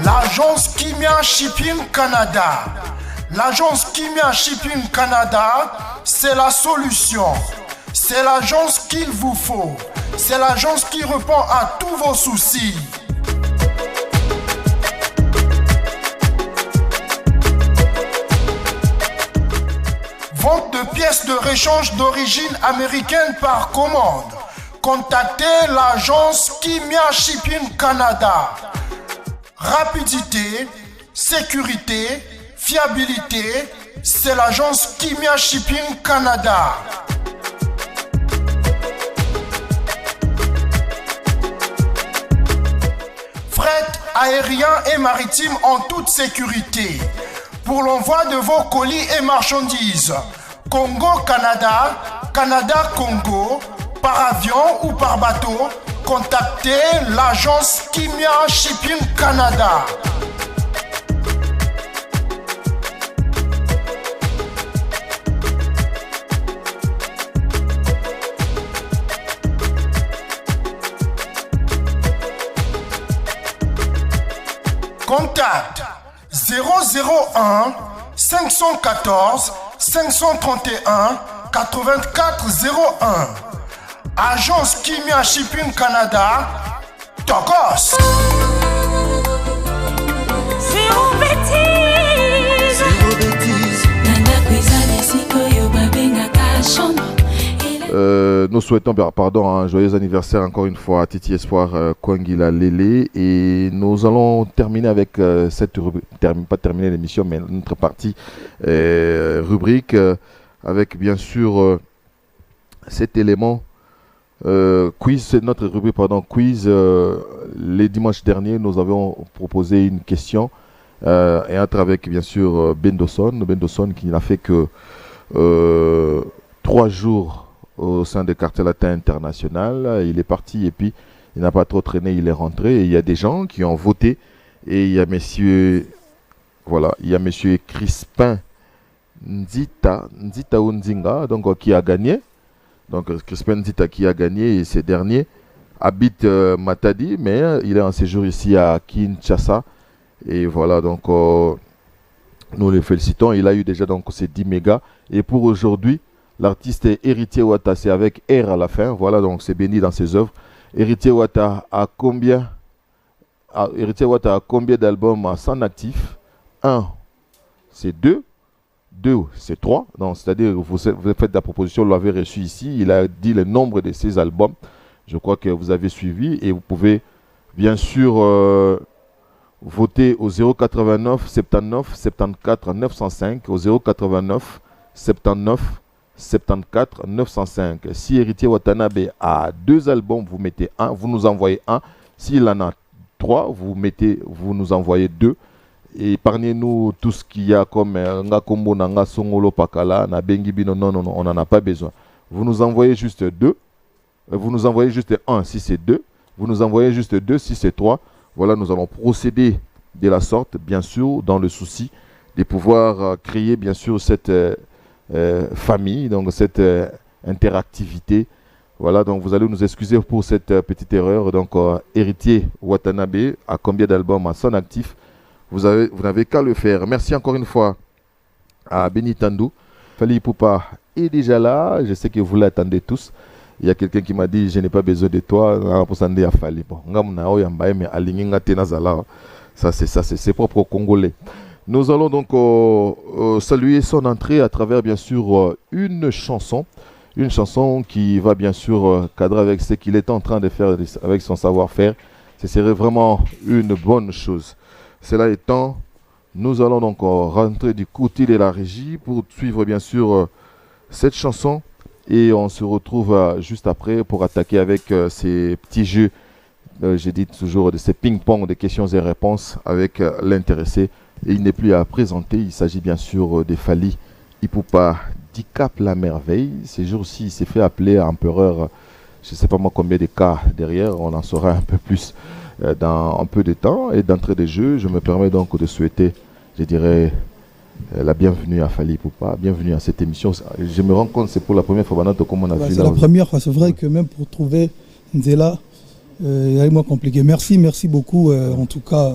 L'agence Kimia Shipping Canada. L'agence Kimia Shipping Canada, c'est la solution. C'est l'agence qu'il vous faut. C'est l'agence qui répond à tous vos soucis. Vente de pièces de rechange d'origine américaine par commande. Contactez l'agence Kimia Shipping Canada. Rapidité, sécurité, fiabilité, c'est l'agence Kimia Shipping Canada. Fret aérien et maritime en toute sécurité. Pour l'envoi de vos colis et marchandises, Congo-Canada, Canada-Congo, par avion ou par bateau, contactez l'agence Kimia Shipping Canada. Contact 001 514 531 8401. Agence Kimia Shipping Canada, Tokos. Zéro bêtise. Zéro bêtise. Nous souhaitons un joyeux anniversaire encore une fois à Titi Espoir Kwangila Lele, et nous allons terminer avec cette rubrique, pas terminer l'émission mais notre partie rubrique avec bien sûr cet élément quiz, c'est notre rubrique quiz. Les dimanches derniers nous avons proposé une question et entre avec bien sûr Bendosson qui n'a fait que 3 jours au sein des quartiers latins international. Il est parti et puis il n'a pas trop traîné, il est rentré, et il y a des gens qui ont voté, et il y a monsieur Crispin Nzita Unzinga donc qui a gagné. Donc Crispin Nzita qui a gagné, et ces derniers habitent Matadi, mais il est en séjour ici à Kinshasa, et voilà, donc nous le félicitons. Il a eu déjà donc ces 10 mégas, et pour aujourd'hui l'artiste est Héritier Wata, c'est avec R à la fin. Voilà, donc c'est béni dans ses œuvres. Héritier Wata a combien d'albums à son actif? 1, c'est 2. 2, c'est 3. Donc, c'est-à-dire, vous faites la proposition, vous l'avez reçu ici. Il a dit le nombre de ses albums. Je crois que vous avez suivi. Et vous pouvez, bien sûr, voter au 089 79 74 905. Au 089 79 74 905. Si Héritier Watanabe a 2 albums, vous mettez 1, vous nous envoyez 1. S'il en a 3, vous nous envoyez 2. Et épargnez-nous tout ce qu'il y a comme nga kombo na nga songolo pakala na bengibino. Non, on n'en a pas besoin. Vous nous envoyez juste 2. Vous nous envoyez juste 1 si c'est 2. Vous nous envoyez juste 2 si c'est 3. Voilà, nous allons procéder de la sorte, bien sûr, dans le souci de pouvoir créer, bien sûr, cette famille, donc cette interactivité. Voilà, donc vous allez nous excuser pour cette petite erreur. Donc Héritier Watanabe a combien d'albums à son actif? Vous n'avez qu'à le faire. Merci encore une fois à Benitandou. Fali Poupa est déjà là. Je sais que vous l'attendez tous. Il y a quelqu'un qui m'a dit je n'ai pas besoin de toi. Ça c'est propre aux Congolais. Nous allons donc saluer son entrée à travers bien sûr une chanson qui va bien sûr cadrer avec ce qu'il est en train de faire avec son savoir-faire. Ce serait vraiment une bonne chose. Cela étant, nous allons donc rentrer du côté de la régie pour suivre bien sûr cette chanson, et on se retrouve juste après pour attaquer avec ces petits jeux, j'ai dit toujours de ces ping-pong de questions et réponses avec l'intéressé. Et il n'est plus à présenter, il s'agit bien sûr de Fali Ipupa Dicap la merveille. Ces jours-ci, il s'est fait appeler empereur, je ne sais pas moi combien de cas derrière, on en saura un peu plus dans un peu de temps. Et d'entrée de jeu, je me permets donc de souhaiter, je dirais, la bienvenue à Fali Ipupa, bienvenue à cette émission. Je me rends compte, c'est pour la première fois, comme on a vu. C'est la première fois, c'est vrai que même pour trouver Nzela, il est moins compliqué. Merci beaucoup, en tout cas,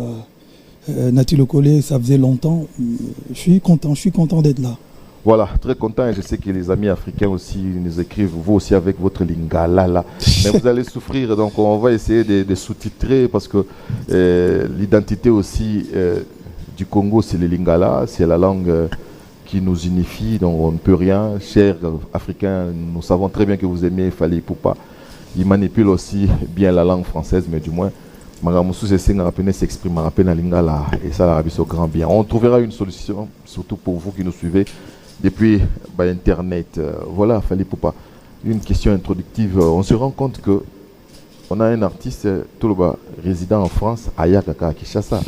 Nati Lokole, ça faisait longtemps. Je suis content d'être là. Voilà, très content et je sais que les amis africains aussi nous écrivent, vous aussi avec votre lingala là. Mais vous allez souffrir, donc on va essayer de sous-titrer parce que l'identité aussi du Congo, c'est le lingala, c'est la langue qui nous unifie, donc on ne peut rien. Chers Africains, nous savons très bien que vous aimez Fally Ipupa. Il manipule aussi bien la langue française, mais du moins, Magamusu s'exprime en lingala et ça la au grand bien. On trouvera une solution, surtout pour vous qui nous suivez depuis Internet. Voilà, Fally Ipupa. Une question introductive. On se rend compte que on a un artiste, Toloba, résident en France, à Yakaka, à Kinshasa.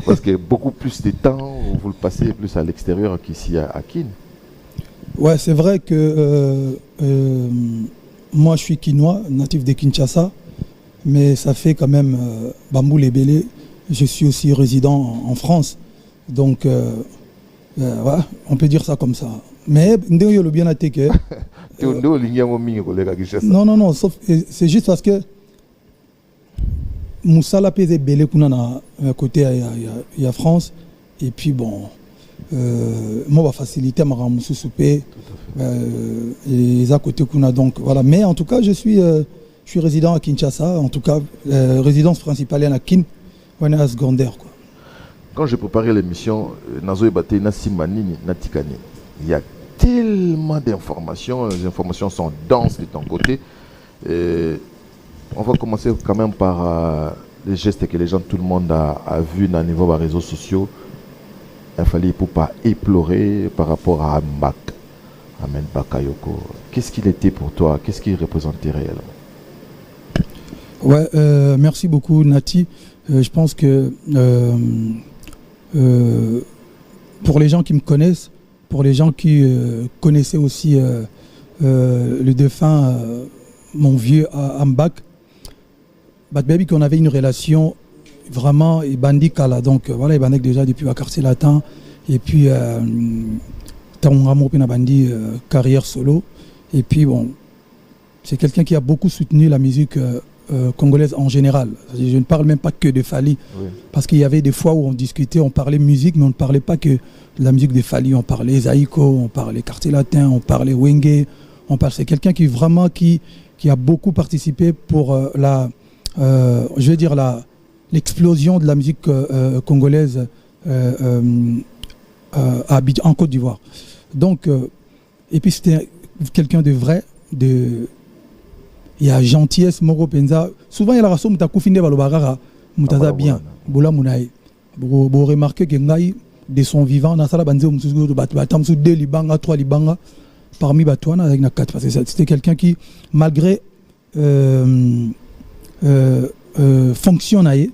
Parce que beaucoup plus de temps, vous le passez plus à l'extérieur qu'ici à Kin. Ouais, c'est vrai que moi je suis quinois, natif de Kinshasa, mais ça fait quand même Bambou Lebele. Je suis aussi résident en France. Donc, ouais, on peut dire ça comme ça. Mais le bien attaqué. Non, sauf c'est juste parce que Moussa l'a pesé belé qu'on à côté il y a France et puis bon moi va faciliter ma Moussa soupé et à côté qu'on a donc voilà. Mais en tout cas je suis résident à Kinshasa, en tout cas résidence principale est à Kin, on est à secondaire quoi. Quand j'ai préparé l'émission Nazo Ebate Nasimani Natikani, il y a tellement d'informations, les informations sont denses de ton côté. On va commencer quand même par les gestes que les gens, tout le monde a vu dans les réseaux sociaux. Il fallait pas éplorer par rapport à Mbak, Amen Bakayoko. Qu'est-ce qu'il était pour toi? Qu'est-ce qu'il représentait réellement? Ouais, merci beaucoup Nati. Je pense que pour les gens qui me connaissent, pour les gens qui connaissaient aussi le défunt, mon vieux Ambak, Baby, qu'on avait une relation vraiment bandicale. Donc voilà, il bandait déjà depuis le quartier latin. Et puis, Bandi, carrière solo. Et puis, bon, c'est quelqu'un qui a beaucoup soutenu la musique congolaise en général. Je ne parle même pas que de Fally. Oui. Parce qu'il y avait des fois où on discutait, on parlait musique, mais on ne parlait pas que de la musique de Fally. On parlait Zaïko, on parlait quartier latin, on parlait Wenge. C'est quelqu'un qui vraiment qui a beaucoup participé pour je veux dire l'explosion de la musique congolaise en Côte d'Ivoire. Donc, et puis c'était quelqu'un de vrai, il y a gentillesse, Moro Penza. Souvent il y a la raison où tu as couffiné Balobagara, Moutaza bien, Bola Mounaï. Vous remarquez que Ngaï, de son vivant, dans la bande de Batamsou, 2 Libanga, 3 Libanga, parmi Batouana, avec 4. Parce que c'était quelqu'un qui, malgré fonction naïe,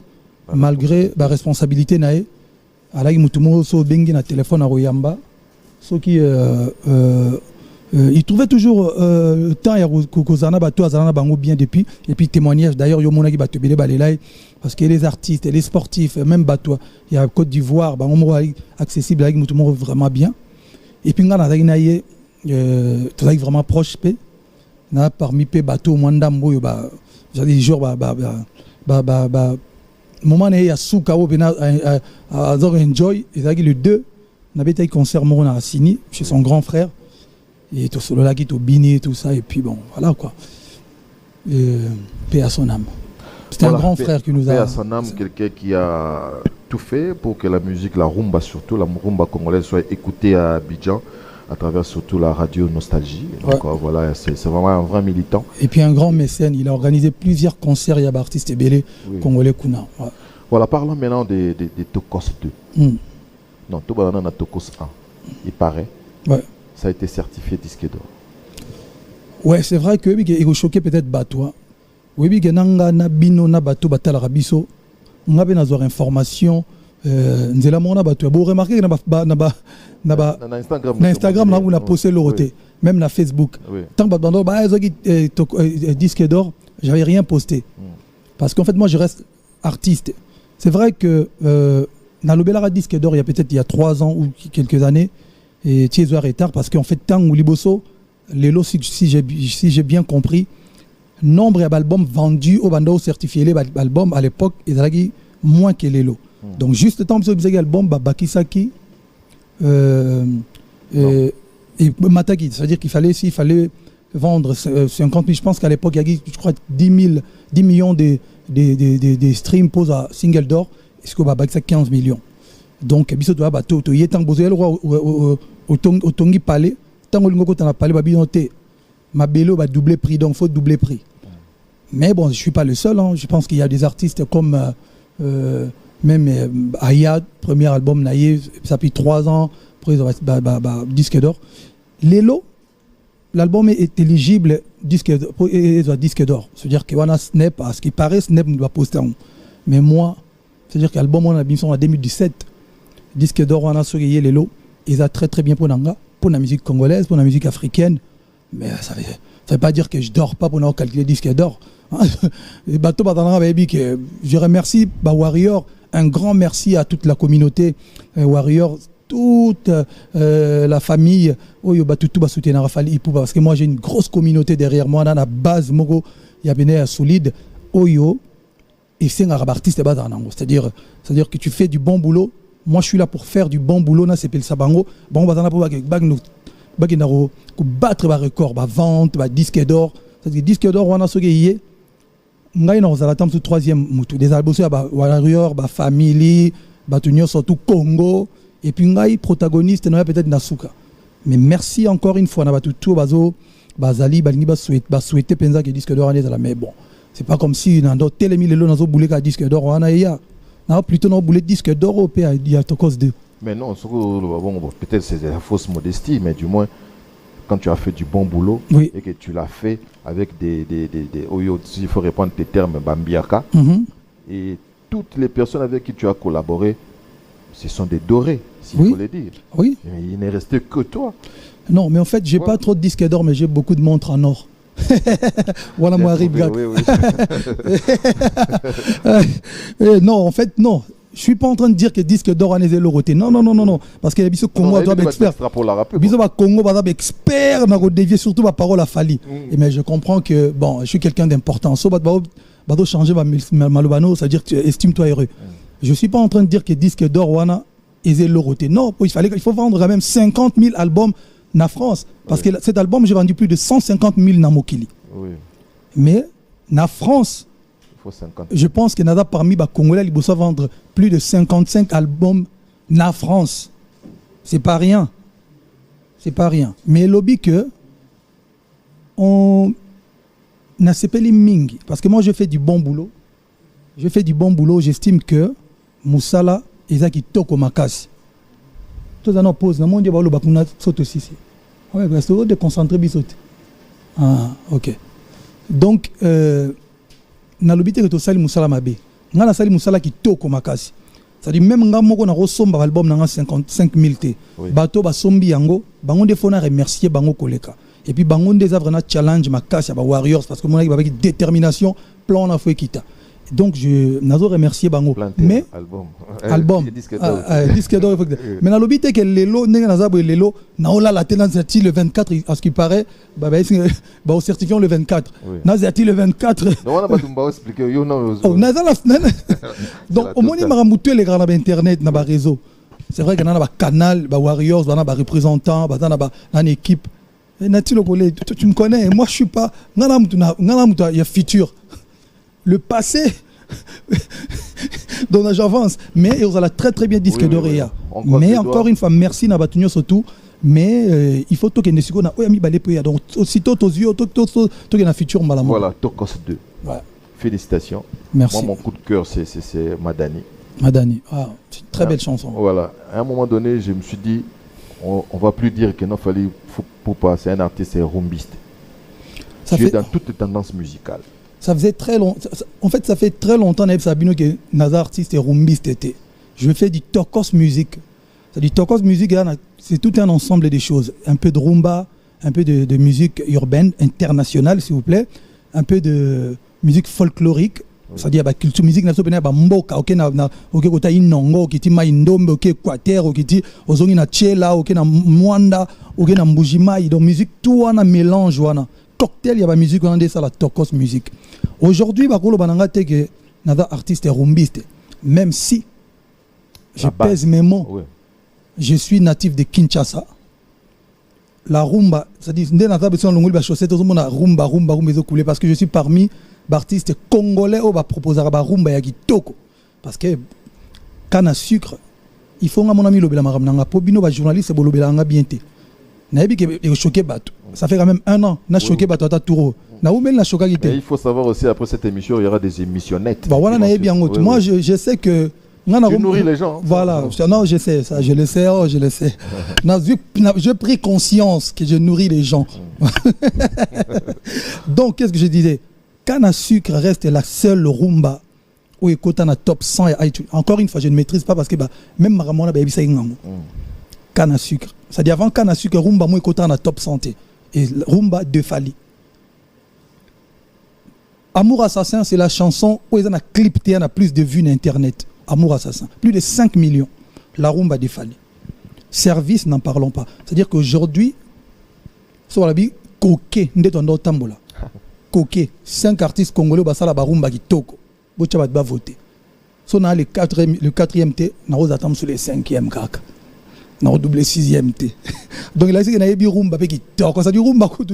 malgré la responsabilité naïe, alors il so bengi na téléphone à Royamba, ce qui il trouvait toujours temps ya kozana bato azana bango bien depuis et puis témoignage d'ailleurs yo monaki bato belé balelai parce que les artistes les sportifs même bato il y a Côte d'Ivoire bango accessible avec mutumo vraiment bien et puis ngana na ye tout ça vraiment proche pe na parmi pe bato mwandambo yo ba j'allais jour moment il y a souka au bena à enjoy et ça le 2 na bétail concert Morona Assini chez son grand frère et tout solo là qui tout bini tout ça et puis bon voilà quoi paix à son âme. C'était voilà, un grand frère qui nous a paix à son âme, quelqu'un qui a tout fait pour que la musique, la rumba surtout, la rumba congolaise soit écoutée à Abidjan à travers surtout la radio Nostalgie. Donc ouais. Voilà, c'est vraiment un vrai militant. Et puis un grand mécène, il a organisé plusieurs concerts, il y a artistes belé congolais Kuna. Ouais. Voilà, parlons maintenant des Tokos 2. Non, tout le monde a Tokos 1. Il paraît. Ouais. Ça a été certifié disque d'or. Ouais, c'est vrai que il a choqué peut-être Batois. Oui, il y a un bino na bateau batal rabiso. On a besoin d'informations. Nzela mona bateau. Vous remarquez que na Instagram là on a posté l'oroté, même na Facebook. Tant que disque d'or, j'avais rien posté. Parce qu'en fait moi je reste artiste. C'est vrai que na Lobelara disque d'or il y a 3 ans ou quelques années. Et tu es en retard parce qu'en fait, tant ou Liboso, Lelo, si j'ai bien compris, nombre d'albums vendus au bando certifié les albums à l'époque, ils avaient moins que Lelo. Donc juste temps pour ce album Bakisaki et Mataki, c'est-à-dire s'il fallait vendre 50 000, je pense qu'à l'époque il y a je crois 10 millions de streams posent à single d'or, est-ce que Bakisaki 15 millions. Donc biso doit bateau to yetang bozo le roi au tongi palais tant que tu as parlé babinoté ma bélo va doubler prix, donc faut doubler prix. Mais bon, je suis pas le seul, hein. Je pense qu'il y a des artistes comme même Ayad, premier album naïf, ça fait 3 ans après disque d'or. Lelo, l'album est éligible disque d'or, c'est-à-dire que wana Snap, à ce qui paraît Snap doit poster un. Mais moi, c'est-à-dire que l'album on a mis en 2017 disque d'or wana sur Lelo, ils a très très bien pour Nanga, pour la musique congolaise, pour la musique africaine. Mais ça veut pas dire que je dors pas pour nous calculer disque d'or. Je remercie Warrior, un grand merci à toute la communauté Warrior, toute la famille parce que moi j'ai une grosse communauté derrière moi dans la base Mogo Yabene solide Oyo et c'est un artiste c'est-à-dire que tu fais du bon boulot. Moi je suis là pour faire du bon boulot na c'est ça bango bon battre le record, vente, disque d'or. C'est-à-dire disque d'or, on a ce qui est. On a le troisième moutou. Des albums, Warrior, Family, surtout Congo. Et puis on a protagoniste, on a peut-être Nasuka. Mais merci encore une fois, on a tout Bazali, souhaité penser que disque d'or est là. Mais bon, c'est pas comme si dans d'autres télémis, les lots, on a boulé disque d'or, on a plutôt boulé disque d'or au pays, il y a cause de. Mais non, peut-être c'est la fausse modestie, mais du moins, quand tu as fait du bon boulot et que tu l'as fait avec il faut répondre tes termes, Bambiaka, et toutes les personnes avec qui tu as collaboré, ce sont des dorés, s'il faut le dire. Oui. Mais il n'est resté que toi. Non, mais en fait, j'ai pas trop de disques d'or, mais j'ai beaucoup de montres en or. Voilà, moi, arrive. Non, en fait, non. Je suis pas en train de dire que disque d'or en est l'oroté. Non. Parce qu'il y a des Congo doit être expert. Biso ba Congo va être expert, on a dévié surtout ma parole à Fali. Mais je comprends que bon, je suis quelqu'un d'important. So ba changer ma malobano, c'est-à-dire que estime-toi heureux. Je suis pas en train de dire que disque d'or wana est l'oroté. Non, il faut vendre quand même 50 000 albums en France parce que cet album j'ai vendu plus de 150 000 na Mokili. Mais en France je pense que Nada parmi les Congolais, ils doivent vendre plus de 55 albums en France. C'est pas rien. C'est pas rien. Mais le lobby que on n'a pas les mingi. Parce que moi, je fais du bon boulot. J'estime que Moussala est qui toko makasi. Tout ça nous pose. Dans mon Dieu, on va sauter aussi. Ouais, parce que de concentrer bisote. Ah, ok. Donc na lobité que to sali musala mabe ngala sali musala ki toko makasi ça dit même nga moko na rosomba album na 55 000 te bato ba sombi yango bango de fona remercier bango koleka et puis bango des œuvres na challenge makasi ba Warriors parce que mon avec détermination plan na fo kita donc je nazo remercier bango mais album disque d'or mais na lobité que lelo nenga nazabo lelo na ola la tenance le 24 à ce qui paraît au certifiant le 24 nazati le 24 non on a pas tout expliquer yo non donc au moins il m'a ramouté les grands internet na ba réseau c'est vrai que na ba canal ba Warriors ba représentant ba na équipe nati le collègue tu me connais moi je suis pas ngala mutu il y a futur le passé donc j'avance mais ils ont très très bien disque d'oreille mais encore une fois merci na batunyo surtout mais il faut que ne siko na oyami balé pe donc aussitôt aux yeux to na futur malama voilà Tokos 2 félicitations merci. Moi mon coup de cœur c'est Madani c'est une très belle chanson voilà à un moment donné je me suis dit on va plus dire que non fallait pour passer un artiste rumbiste tu es dans toutes les tendances musicales. Ça faisait très longtemps. En fait, ça fait très longtemps que Naza artiste et rumbiste était. Je fais du Tokos musique. C'est-à-dire Tokos musique, c'est tout un ensemble de choses. Un peu de rumba, un peu de musique urbaine internationale, s'il vous plaît, un peu de musique folklorique. C'est-à-dire la culture musique na sopena ba mboka OK na OK kota inongo kiti maindombe OK Équateur OK kiti ozongi na chela OK na mwanda OK na mbujimai donc musique tout wana mélange wana cocktail il y a la musique on a ça la Tokos musique aujourd'hui bakolo bananga te que nada artiste rumbiste même si Je pèse mes mots. Oui. Je suis natif de Kinshasa. La rumba, c'est-à-dire, rumba, parce que je suis parmi les artistes congolais qui proposent la rumba ya kitoko. Parce que quand on sucre, il faut que mon ami lobela maramnanga pour bino ba journaliste bo lobela nga bien té. Na yebi ke choqué bato. Ça fait quand même 1 an na choqué bato ta touro. Na ou na choqué té. Il faut savoir aussi après cette émission, il y aura des émissionnettes. Bah voilà na yebi en autre. Moi je sais que tu nourris les gens. Voilà, non, je sais ça, je le sais, je le sais. J'ai pris conscience que je nourris les gens. Donc, qu'est-ce que je disais? Canne à sucre reste la seule rumba où il est dans top 100 et iTunes. Encore une fois, je ne maîtrise pas parce que même Maramona, ça y est. Canne à sucre. C'est-à-dire avant canne à sucre, rumba, moi, il est dans top 100. Et rumba de Fali. Amour Assassin, c'est la chanson où il y a un clip, il y a plus de vues sur Internet. Amour Assassin. Plus de 5 millions. La rumba de Fali. Service, n'en parlons pas. C'est-à-dire qu'aujourd'hui, sur la vie, Koké, Ndetondo Tambola. Koké, 5 artistes congolais, Basala Barumba qui toko. Bocha va voter. Si on a le 4e T, on va attendre sur le 5e kaka. On va doubler 6e T. Donc il a dit qu'il y a un rumba qui toko. Ça dit rumba tout.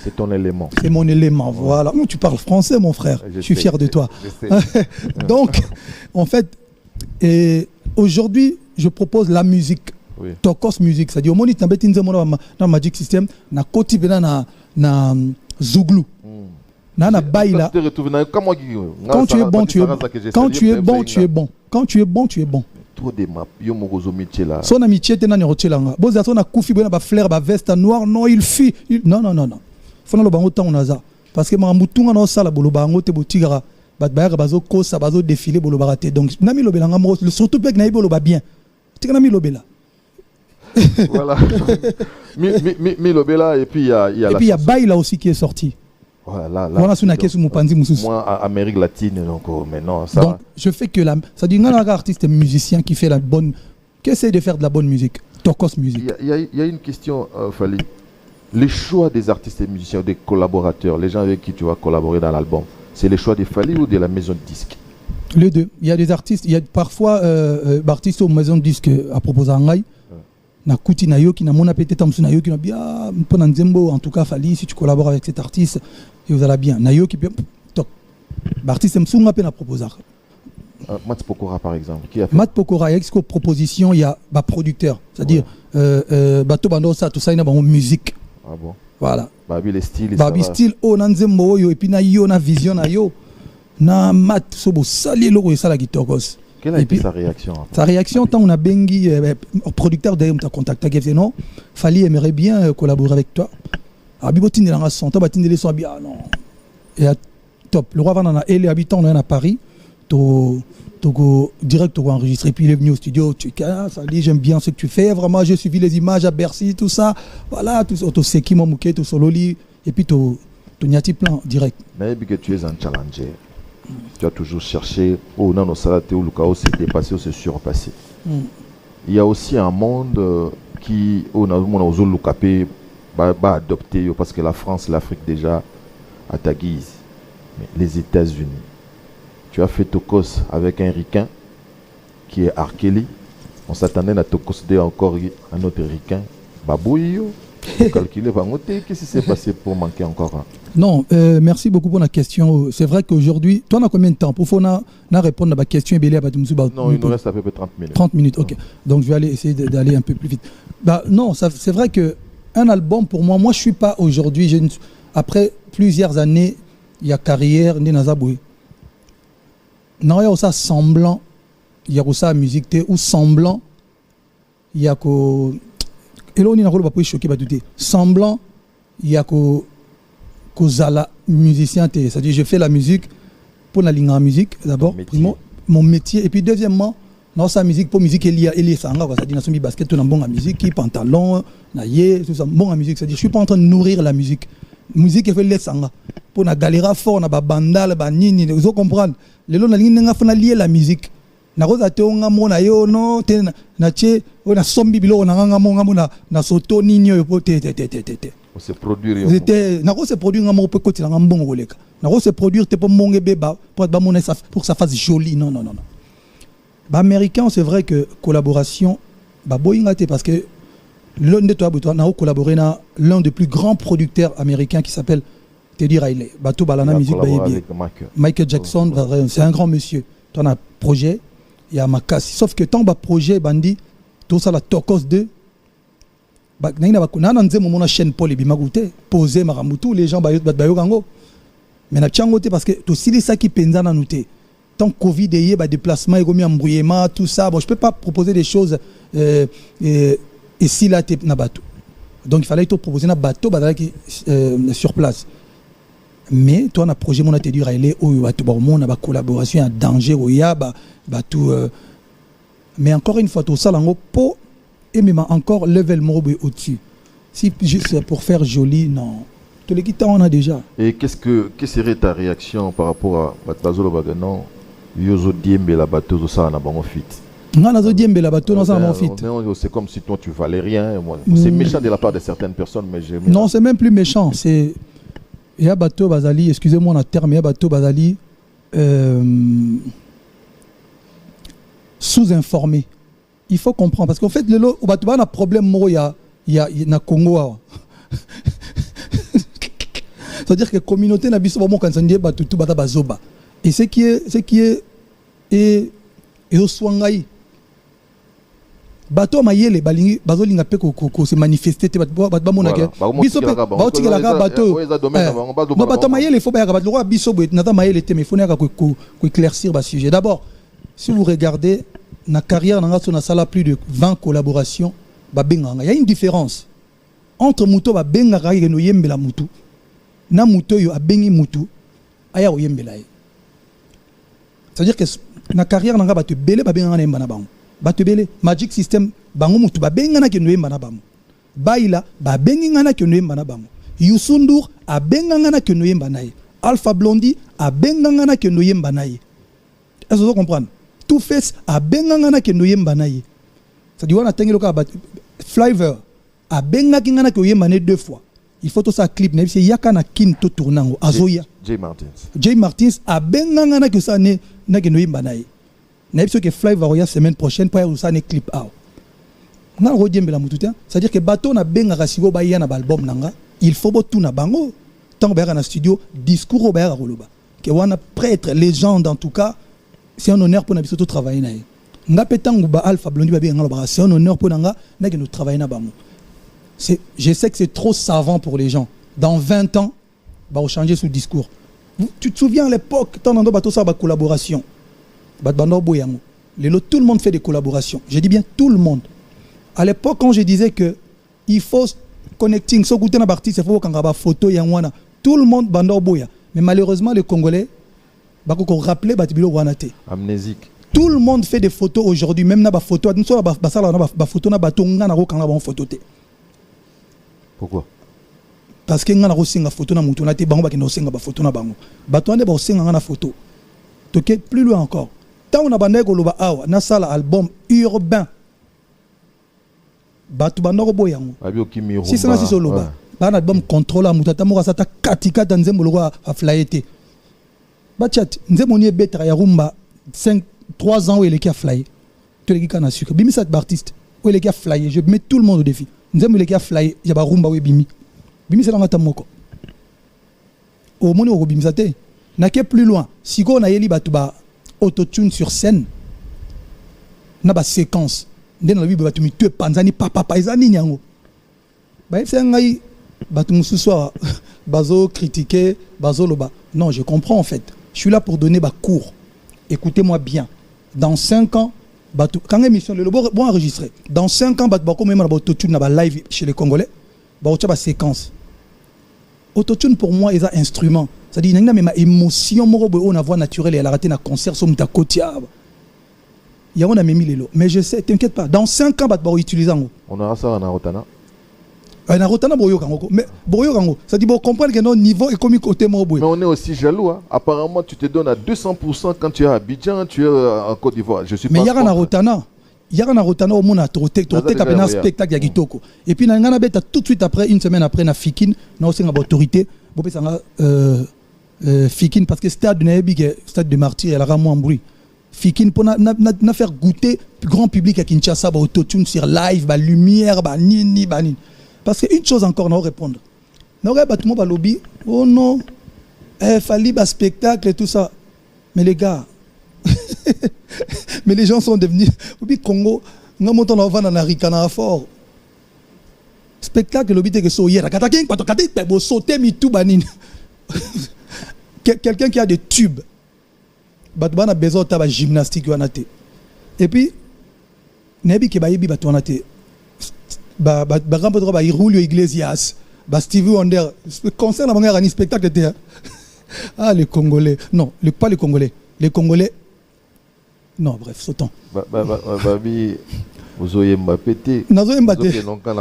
C'est ton élément. C'est mon élément, voilà. Tu parles français, mon frère. Je suis fier de toi. Donc, en fait, aujourd'hui, je propose la musique. Oui. Tokos musique. C'est-à-dire, au moment où dans Magic System, na koti bena na Zouglou. Na baila. Quand tu es bon, tu es bon. Quand tu es bon, tu es bon. Quand tu es bon, tu es bon. Son amitié était dans le Bozato na koufi bena ba fleur ba veste noire. Non, il fuit. Non. Faut le bango temps on a ça. Parce que ma mutunga na sala bolo bango te botigara. Bat bayaka bazo kosa bazo défiler bolo barate. Donc nami lobela ngamo surtout pek na ibolo ba bien. Tika nami lobela. Voilà. Milobela et puis il y a et puis il y a Baila aussi qui est sorti. Voilà, voilà sur Nakesu Mupanzi Mususu. Moi Amérique latine donc maintenant ça. Donc je fais que ça dit un artiste musicien qui fait la bonne qui essaie de faire de la bonne musique. Tokos musique. Il y a une question Fali. Les choix des artistes et musiciens, des collaborateurs, les gens avec qui tu vas collaborer dans l'album, c'est les choix des Fali ou de la maison de disques? Les deux. Il y a des artistes, il y a parfois artistes aux maisons de disques à proposer en Ngaï. Na kuti na yo qui na mona peut-être amsu na yo qui na bien pendant Nzembo en tout cas Fali si tu collabores avec cet artiste et vous allez bien na yo qui bien top artiste msunga pe na proposer Mat Pokora par exemple qui a fait Mat Pokora exco proposition il y a ba producteur c'est-à-dire bato bando ça tout ça ina ba musique ah bon voilà babi les styles babi style o na Nzembo yo et puis na yo na vision na yo na mat sobo sali loko ça la gitokos. Quelle a été sa réaction? Sa réaction, quand on a Bengi, producteur d'ailleurs, on t'a contacté, il dit non, Fali aimerait bien collaborer avec toi. Ah, Bibotine, il a son temps, Batine, il est son bien, non. Et top. Le roi Van a les habitants, on est à Paris, direct, on va enregistrer, puis il est venu au studio, tu dis, Fali, j'aime bien ce que tu fais, vraiment, j'ai suivi les images à Bercy, tout ça, voilà, tout ça, tout Seki, Momouké, tout Sololi, et puis tout Nyati plan direct. Mais que tu es un challenger. Tu as toujours cherché où non salate ou Lucao s'est dépassé ou s'est surpassé. Il y a aussi un monde qui on a Lucapé va adopter parce que la France, l'Afrique déjà à ta guise. Mais les États-Unis, tu as fait Tokos avec un ricain qui est Arkeli. On s'attendait à Tokos de encore un autre ricain, Babouyo. Calculer, qu'est-ce qui s'est passé pour manquer encore un? Non, merci beaucoup pour la question. C'est vrai qu'aujourd'hui, toi, on a combien de temps pour répondre à ma question? Non, il nous reste à peu près 30 minutes. 30 minutes, ok. Donc, je vais aller essayer d'aller un peu plus vite. Non, c'est vrai qu'un album, pour moi, je ne suis pas aujourd'hui, après plusieurs années, il y a carrière, il y a aussi semblant, il y a aussi musique, ou semblant, il y a que... Et là, on est choqué, semblant, il y a que Zala musicien, c'est-à-dire je fais la musique pour la ligne en musique d'abord, mon métier, et puis deuxièmement, dans sa musique pour musique il y a sanga, c'est-à-dire dans basket, tout bon en musique, qui pantalon, naïe, tout ça, bon en musique, c'est-à-dire je suis pas en train de nourrir la musique. Musique est fait les sanga. Pour la galéra fort, na bandal, nini, vous comprenez? Les lots na ligne n'a pas lié la musique. Na roza te onga mona yo no te na che ona sombi bilo na nganga monga mona na soto ninyo yo te on se produire c'était na ko se produire ngamo pe koti na ngambongo koleka na ko se produire te po monge beba pour ba mona ça pour que ça fasse joli non Américain, c'est vrai que collaboration, parce que l'un de toi, on a collaboré avec l'un des plus grands producteurs américains qui s'appelle Teddy Riley. Bateau Balana Music Baby. Michael Jackson, c'est un grand monsieur. Tu as un projet, il y a ma casse. Sauf que tant que projet, bandi, tout ça, la Tokos 2, on a chaîne Paul et Bimagouté, posé Maramutu, les gens bayogango. Mais parce que tout ça qui pense dans nous. Tant que Covid est déplacement, embrouillement, tout ça, bon, je ne peux pas proposer des choses et si là, tu es na bateau. Donc il fallait te proposer un bateau sur place. Mais toi, on a projet, on a te dit, on a collaboration, un danger, mais encore une fois, tout ça, pour et même encore level mobile au-dessus. Si juste pour faire joli, non. Tous les guitares, on a déjà. Et quelle serait ta réaction par rapport à Bazolo Baganon? Yozo Diembe la bateau, ça, on a bon fit. C'est comme si toi tu valais rien. C'est méchant de la part de certaines personnes, mais j'aime. Non, c'est même plus méchant. C'est. Il y a bateau Bazali, excusez-moi, on a terme, il y a bateau Bazali sous-informé. Il faut comprendre. Parce qu'en fait, au bateau, on a un problème, il y a Congo. C'est-à-dire que la communauté n'a pas de bateau, tout bazoba. Et ce qui est au Swangai. Bateau mayele balingi bazolinga pe ko se manifester te bato monake biso pe baoti la bateau no bateau mayele il faut ba bateau roi biso bo nata mayele te mais faut naka ko éclaircir ba sujet. D'abord, si vous regardez na carrière na so na sala plus de 20 collaborations ba benganga, il y a une différence entre muto ba bengaka no yembela mutu na muto yo abengi mutu aya o yembela. C'est-à-dire que na carrière na ba te belé ba benganga na yembana bango. Batubele Magic System bango mutu babengana ke noyemba na bango baila babengana ke noyemba na bango Youssou abengana ke noyemba naye Alpha Blondy abengana ke noyemba naye. Est-ce que vous comprenez? Two Face abengana ke noyemba naye. Ça dit on a tengi loka Flavor abengana ke noyemba naye 2 fois. Il faut tout ça clip na c'est yaka na kin to tournango azoya Jay Martins abengana ke ça ne na ke noyemba naye. Que Fly va regarder semaine prochaine pour avoir un clip out. C'est-à-dire que bateau na benga rasigo ba yana album nanga, il faut tout na bango. Tant que na studio discours au bayara roloba. Que wana prêtre légende en tout cas, c'est un honneur pour na biso to travailler na. Nga petangu ba Alpha Blondy ba benga ba c'est un honneur pour nanga na que nous travailler na bango. Je sais que c'est trop savant pour les gens. Dans 20 ans, ba changer ce discours. Tu te souviens à l'époque tant dans bateau ça ba collaboration. Tout le monde fait des collaborations. Je dis bien tout le monde. À l'époque, quand je disais que il faut connecting, tout le monde bandoboya. Mais malheureusement, les Congolais, amnésique. Tout le monde fait des photos aujourd'hui, même na photo. Pourquoi? Parce que ngana rosinga photo na mutu na te bango ba kino singa ba photo na bango. Bato ande ba singa ngana photo. Toke plus loin encore. Tant on a bandé koloba awa na sala album urbain. Batu bandoko boyango. Si c'est si soloba. Ba na album contrôle mutata mo sata katika nzembo lokwa a flyete. Ba chat nzembo ni betra ya rumba 3 ans où il est qui a flyé. Tous les gars na sucre. Bimi cet artiste où il est qui a flyé. Je mets tout le monde au défi. Nzembo il est qui a flyé, ya ba rumba we bimi. Bimi c'est ngata moko. Au moni o bimi sate. Na ke plus loin. Si go na yeli batu ba autotune sur scène na ba séquence ndena bibo batu mi tué panzani papa paisani nyango ba c'est ngai batu mususo bazo critiquer bazo loba. Non, je comprends en fait. Je suis là pour donner ba cours. Écoutez-moi bien. Dans 5 ans batu quand émission le bon enregistré. Dans 5 ans batu ba comme même ba autotune na ba live chez les Congolais ba ocha ba séquence. Autotune pour moi est un instrument. Ça dit nanga même émotion on a voix naturelle et elle a raté un concert sur ta kotia. Il y a on a mis les lots. Mais je sais, t'inquiète pas. Dans 5 ans bat ba utiliser ngo. On aura ça en Rotana. En Rotana boyo kango. Mais boyo kango. Ça dit bon comprendre que notre niveau est comme côté mo boyo. Mais on est aussi jaloux hein. Apparemment tu te donnes à 200% quand tu es à Abidjan, tu es en Côte d'Ivoire. Je suis pas. Mais il y a en Rotana. Il y a en Rotana au monde à trotter un spectacle ya kitoko. Et puis na ngana beta tout de suite après une semaine après na Fikine, na aussi na autorité. Bo pe sanga Fikine parce que stade de Naebi, stade de Martyr, elle a moins bruit. Fikine pour na faire goûter grand public à Kinshasa, autotune sur live, lumière, nini. Parce qu'une chose encore, on va répondre. On va tout le monde lobby. Oh non, fallait un spectacle et tout ça. Mais les gars, mais les gens sont devenus. Au Congo, nous montons dans la ricana fort. Spectacle, lobby, que so hier. Quelqu'un qui a des tubes. On a besoin de gymnastique. Et puis, Nebi qui baïbi batonate. Julio Iglesias, Stevie Wonder. Concert à un spectacle. Ah, les Congolais. Non, pas les Congolais. Les Congolais. Non, bref, sautons. Vous avez Mbappé.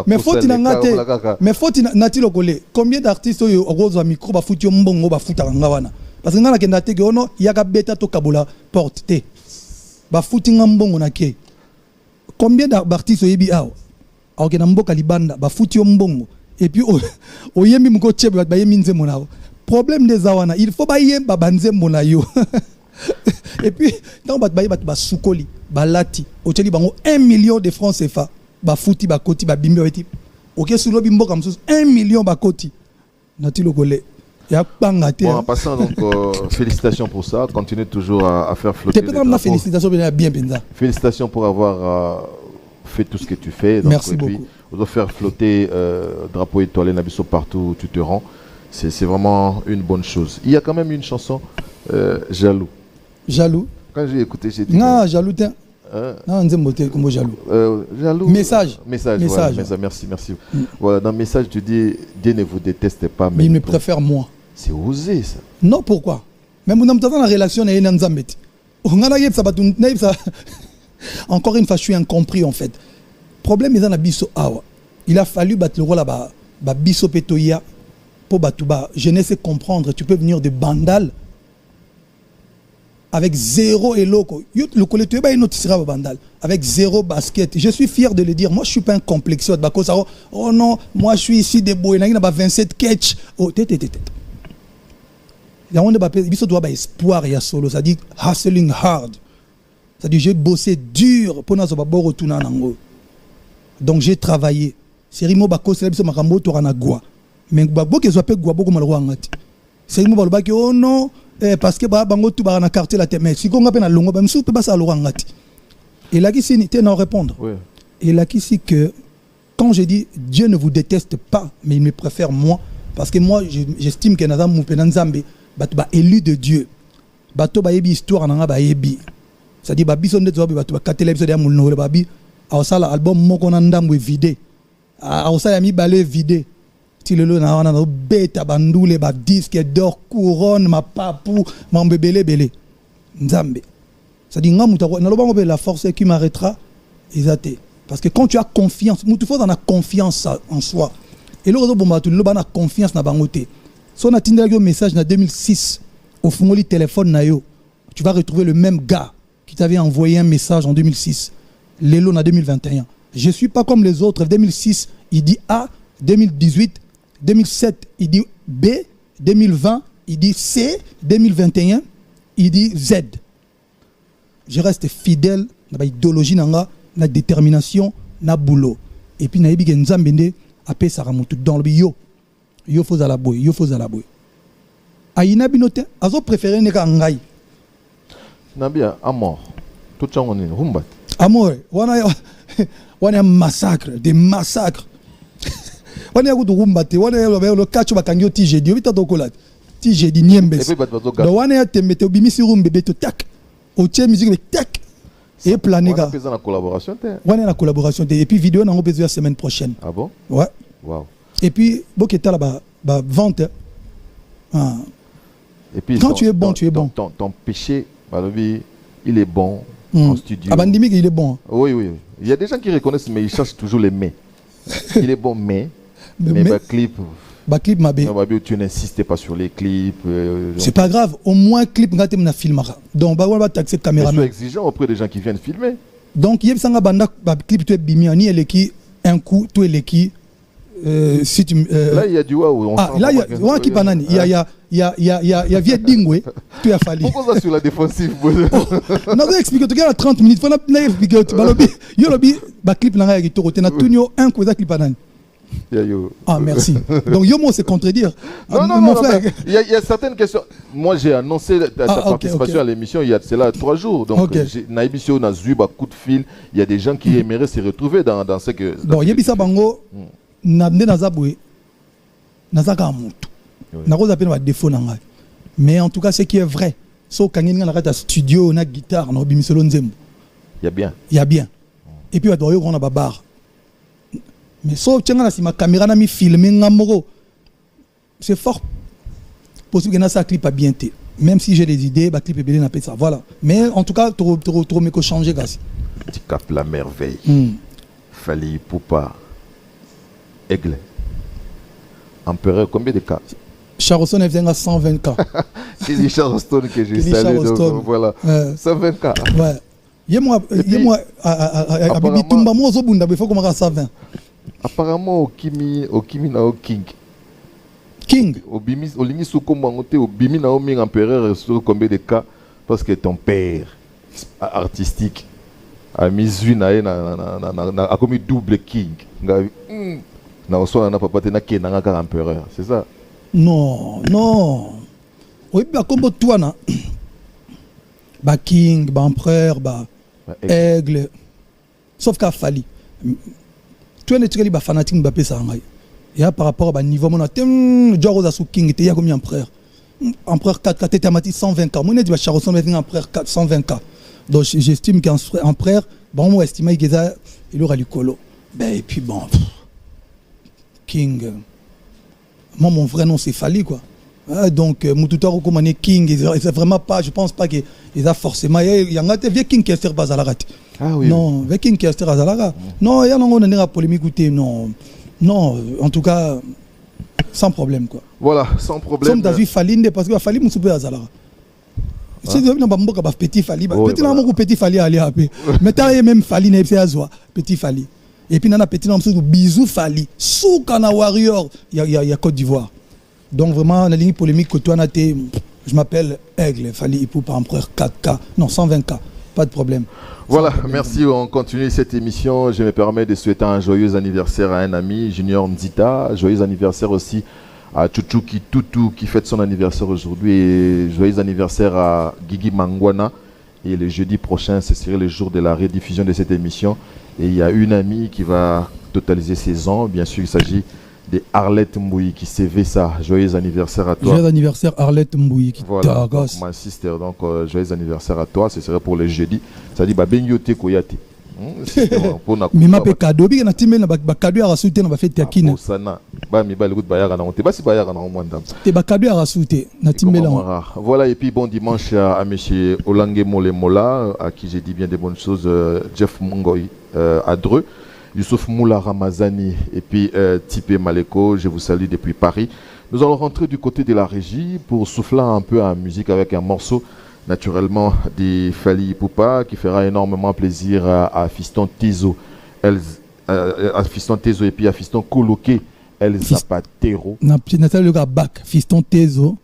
Mais faut nati lokole. Combien d'artistes au rose micro ba futi mbongo ba futa ngawana. Parce que ngana kenda te ono yaka beta to kabula porte te. Ba futi ngambongo na ke. Combien d'artistes yebi awo. Awo kena mboka libanda ba futi mbongo. Et puis o yemi mko chebe ba yemi nzembo nawo. Problème des awana, il faut ba yemba banzembo na yo. Et puis tant bat ba soukoli. Balati oteli bango 1 million de francs CFA ba futi ba koti ba bimbe weti OK sous lobi mboka msusu 1 million ba koti nati lokole ya banga te. Bon, en passant donc félicitations pour ça, continuez toujours à faire flotter. Peut-être on a félicitations bien penza. Félicitations pour avoir fait tout ce que tu fais. Donc, merci beaucoup. On doit faire flotter drapeau étoilé Nabiso partout où tu te rends. C'est vraiment une bonne chose. Il y a quand même une chanson Jaloux. Jaloux. Quand j'ai écouté, j'ai dit. Non, jaloux. Non, on jaloux. Jaloux. Message. Voilà, merci. Voilà, dans le message, tu dis Dieu ne vous déteste pas, mais il me préfère moi. C'est osé ça. Non, pourquoi? Même dans la relation, il y a encore une fois, je suis incompris en fait. Problème est dans la biso awa. Il a fallu battre le rôle là-bas. Biso petoya pour battre jeunesse comprendre. Tu peux venir de Bandal. Avec zéro éloko. Le collecteur est notre sera bandal. Avec zéro basket. Je suis fier de le dire. Moi, je ne suis pas un complexé. Oh non, moi, je suis ici debout. Il y a 27 catch. Oh, tête. Il y a un espoir et solo. Ça dit hustling hard. Ça dit j'ai bossé dur pour nous retourner en Angola. Donc j'ai travaillé. C'est Rimo Bako, c'est la makambo torana gua. Mais Bako qui soit pas gua beaucoup malheureux angati. C'est Rimo Bako oh non. Parce que bango tu na quartier la tête mais si on appelle na longo ba msu pe ba sa lorangati et là qui si n'était non répondre oui. Et là qui si que quand je dis Dieu ne vous déteste pas mais il me préfère moi parce que moi j'estime que nazam mu penanzambe ba élu de Dieu bato ba yebi histoire na ba yebi ça dit ba biso ndeto ba bato ba katela episode ya mulno ba bi awsala album moko na ndambo vidé awsala ya mi balé vidé. Tilelo na wana beta bandule ba disque d'or couronne ma papou mon bébé belé nzambe ça dit ngamu na lobango be la force qui m'arrêtera exacté parce que quand tu as confiance mutu faut dans la confiance en soi et le réseau bomba tu le bana confiance na bangote son a tindela yo message na 2006 au fongoli téléphone na yo tu vas retrouver le même gars qui t'avait envoyé un message en 2006 lelo na 2021 je suis pas comme les autres 2006 il dit A 2018 2007, il dit B. 2020, il dit C. 2021, il dit Z. Je reste fidèle à l'idéologie, à la détermination, à boulot. Et puis, il y a Nzambende, après ça remonte dans le yo. Yo faut à la boue, yo faut à la boue. Aïna binote, azo préféré n'est qu'un ngai. Nabia, à mort. Tout ça, on est rumbat. À mort, on a un massacre, des massacres. On est à Rumbate, on est le catch bakangyo TGD, vita dokolat. TGD niembes. Donc on est à te mettre au bimisi rumbebe to tac. Au tien musique tac. Et planéga. On est en collaboration. On est en collaboration. Et puis vidéo on a besoin la semaine prochaine. Ah bon? Ouais. Wow. Et puis boketa là-bas vente. Ah. Et puis quand tu es bon, tu es bon. Ton péché, il est bon en studio. Abandimik il est bon. Oui. Il y a des gens qui reconnaissent mais ils cherchent toujours les mais. Il est bon mais clip ma bé. Tu n'insistes pas sur les clips. C'est pas grave, au moins clip ngaté na filmera. Donc on va taxer caméraman. Sois exigeant auprès des gens qui viennent filmer. Donc yeb sanga banda clip tu es bimi ni eleki un coup tu eleki si tu là, il y a du waouh. Ah, là, il y a Ouan Kipanani. Il y a Viet Dingwe. Tu as fallu. Pourquoi ça sur la défensive? Non, je explique. Tu as 30 minutes. Il faut expliquer. Il y a un clip dans la guitare. Tu as tout un coup de Kipanani. Ah, merci. Donc, Yomo, c'est contredire. Non, mon frère. Il y a certaines questions. Moi, j'ai annoncé ta participation à l'émission il y a 3 jours. Donc, Naïbisio n'a eu un coup de fil. Il y a des gens qui aimeraient se retrouver dans ce que. Bon, Yebisa Bango, Nabne Nazaboué, Nazaka Moutou. Narosa Peno a défaut. Mais en tout cas, ce qui est vrai, sauf quand il y a un studio, une guitare, on a il y a bien. Il y a bien. Et puis, on a un bar. Mais sauf que si ma caméra n'a mis filmé, c'est fort possible que ça clip a bien été. Même si j'ai des idées, le clip est bien appelé ça. Voilà. Mais en tout cas, trop mais que changer, gars. Tu capes la merveille. Fali Poupa, Aigle. Empereur, combien de cas? Charleston est à 120 cas. C'est dit Charleston que j'ai salé. Donc voilà. 120 cas. Ouais. Y'a-moi, à Bibi Tumba, moi, il faut qu'on à 120. Apparemment, au Kimi na au King. Au Lini Soukomangote, au Bimi na au Ming Empereur, sur combien de cas? Parce que ton père artistique a mis une a commis double King. Na osoa na papa te na kenanga ka Empereur, c'est ça? Non. Oui, bah comme toi na. Ba King, ba Empereur, ba Aigle. Sauf qu'à Fali. Tu es un fanatique de Mbappé Sarangay. Et par rapport au niveau, on a un King, il y a combien d'empereurs? Empereur 4K, tu es 120 K. Moi, je suis un empereur 120 K. Donc, j'estime qu'un empereur, bon, moi, j'estime qu'il aura du colo. Et puis, bon, King. Moi, mon vrai nom, c'est Fali, quoi. Donc, Moutouta recommandé King, c'est vraiment pas, je pense pas qu'il y a forcément. Il y a un vieux King qui est fait à la rate. Ah oui. Non, avec King qui est à la rate. Non, il y a un polémique, non. Non, en tout cas, sans problème, quoi. Voilà, sans problème. Comme David Falinde, parce que Fali m'a soupé à Zalara. Si vous avez un petit Fali, petit Fali à aller à paix. Mais tu as même Fali, petit Fali. Et puis, il y a un petit nom, bisou Fali. Soukana Warrior, il y a Côte d'Ivoire. Donc vraiment, la ligne polémique que toi, je m'appelle Aigle, Fali Poupa, empereur 4K, non 120K, pas de problème. Voilà, merci, on continue cette émission. Je me permets de souhaiter un joyeux anniversaire à un ami, Junior Nzita. Joyeux anniversaire aussi à Chouchouki Toutou qui fête son anniversaire aujourd'hui. Et joyeux anniversaire à Guigui Mangwana. Et le jeudi prochain, ce serait le jour de la rediffusion de cette émission. Et il y a une amie qui va totaliser ses ans. Bien sûr, il s'agit de Arlette Mbouyi qui s'est fait ça. Joyeux anniversaire à toi. Joyeux anniversaire Arlette Mbouyi qui voilà, ma sister. Donc joyeux anniversaire à toi. Ce serait pour le jeudi. Ça dit Benyote Koyate. Mais ma cadeau, il y a un cadeau à rasuter dans la fête yakine. Voilà, et puis bon dimanche à M. Olange Molemola, à qui j'ai dit bien des bonnes choses, Jeff Mongoy à Dreux. Youssouf Moula Ramazani et puis Tipé Maleko, je vous salue depuis Paris. Nous allons rentrer du côté de la régie pour souffler un peu en musique avec un morceau naturellement de Fali Poupa qui fera énormément plaisir à Fiston Tezo, à Fiston Tezo et puis à Fiston Koloké El Zapatero. Nathalie le gars bac Fiston Tezo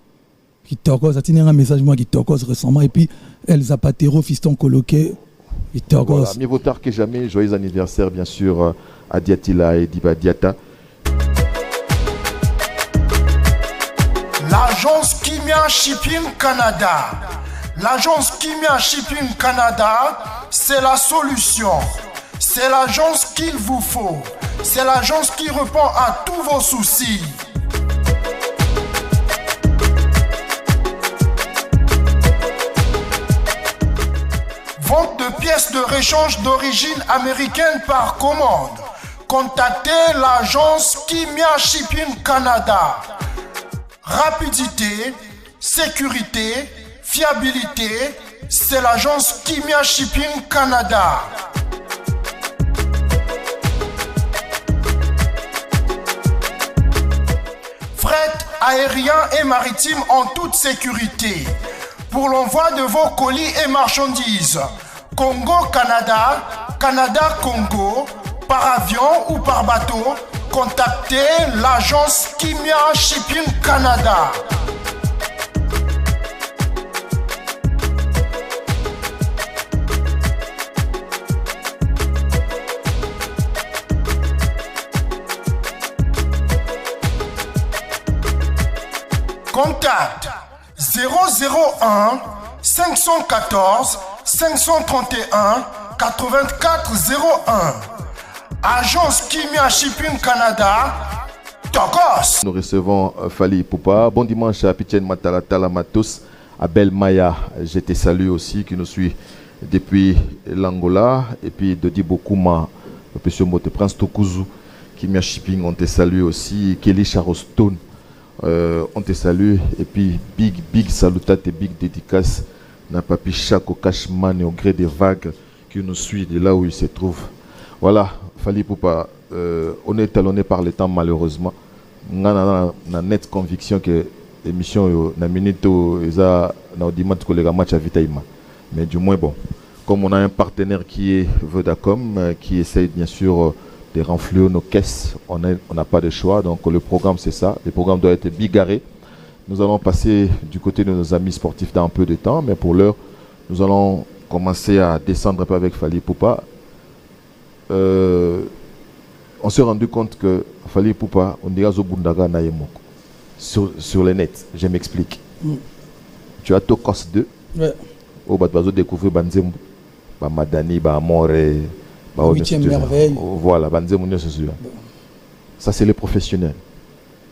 qui t'orgose, a tenu un message moi qui t'orgose récemment et puis El Zapatero Fiston Koloké. Voilà, mieux vaut tard que jamais. Joyeux anniversaire, bien sûr, à Diatila et Diba Diata. L'agence Kimia Shipping Canada. L'agence Kimia Shipping Canada, c'est la solution. C'est l'agence qu'il vous faut. C'est l'agence qui répond à tous vos soucis. Vente de pièces de rechange d'origine américaine par commande. Contactez l'agence Kimia Shipping Canada. Rapidité, sécurité, fiabilité, c'est l'agence Kimia Shipping Canada. Fret aérien et maritime en toute sécurité. Pour l'envoi de vos colis et marchandises, Congo-Canada, Canada-Congo, par avion ou par bateau, contacter l'agence Kimia Shipping Canada. Contact 001 514 531 8401. Agence Kimia Shipping Canada. Tokos. Nous recevons Fally Ipupa. Bon dimanche à Pitchen Matalatala Matos, à Belle Maya. Je te salue aussi, qui nous suit depuis l'Angola. Et puis Dodi Bokuma, M. Mote Prince Tokuzu, Kimia Shipping, on te salue aussi. Kelly Charoston, on te salue. Et puis big salutate et big dédicace na Papi Chako Cashman au gré des vagues qui nous suit de là où il se trouve. Voilà, Fally Ipupa, on est talonné par le temps malheureusement. On a nette conviction que l'émission na minute na audimat collègue match à Vitaïma. Mais du moins bon, comme on a un partenaire qui est Vodacom, qui essaye bien sûr de renflouer nos caisses, on n'a pas de choix. Donc le programme c'est ça, le programme doit être bigarré. Nous allons passer du côté de nos amis sportifs dans un peu de temps, mais pour l'heure, nous allons commencer à descendre un peu avec Fally Ipupa. On s'est rendu compte que Fally Ipupa, on dirait Zobundaga Nayemoko sur les nets. Je m'explique. Tu as Tokos 2. Ouais. Au Badbazo découvrir Banzembo, Madani, Amore, 8e merveille. Voilà, Banzembo, ça c'est les professionnels.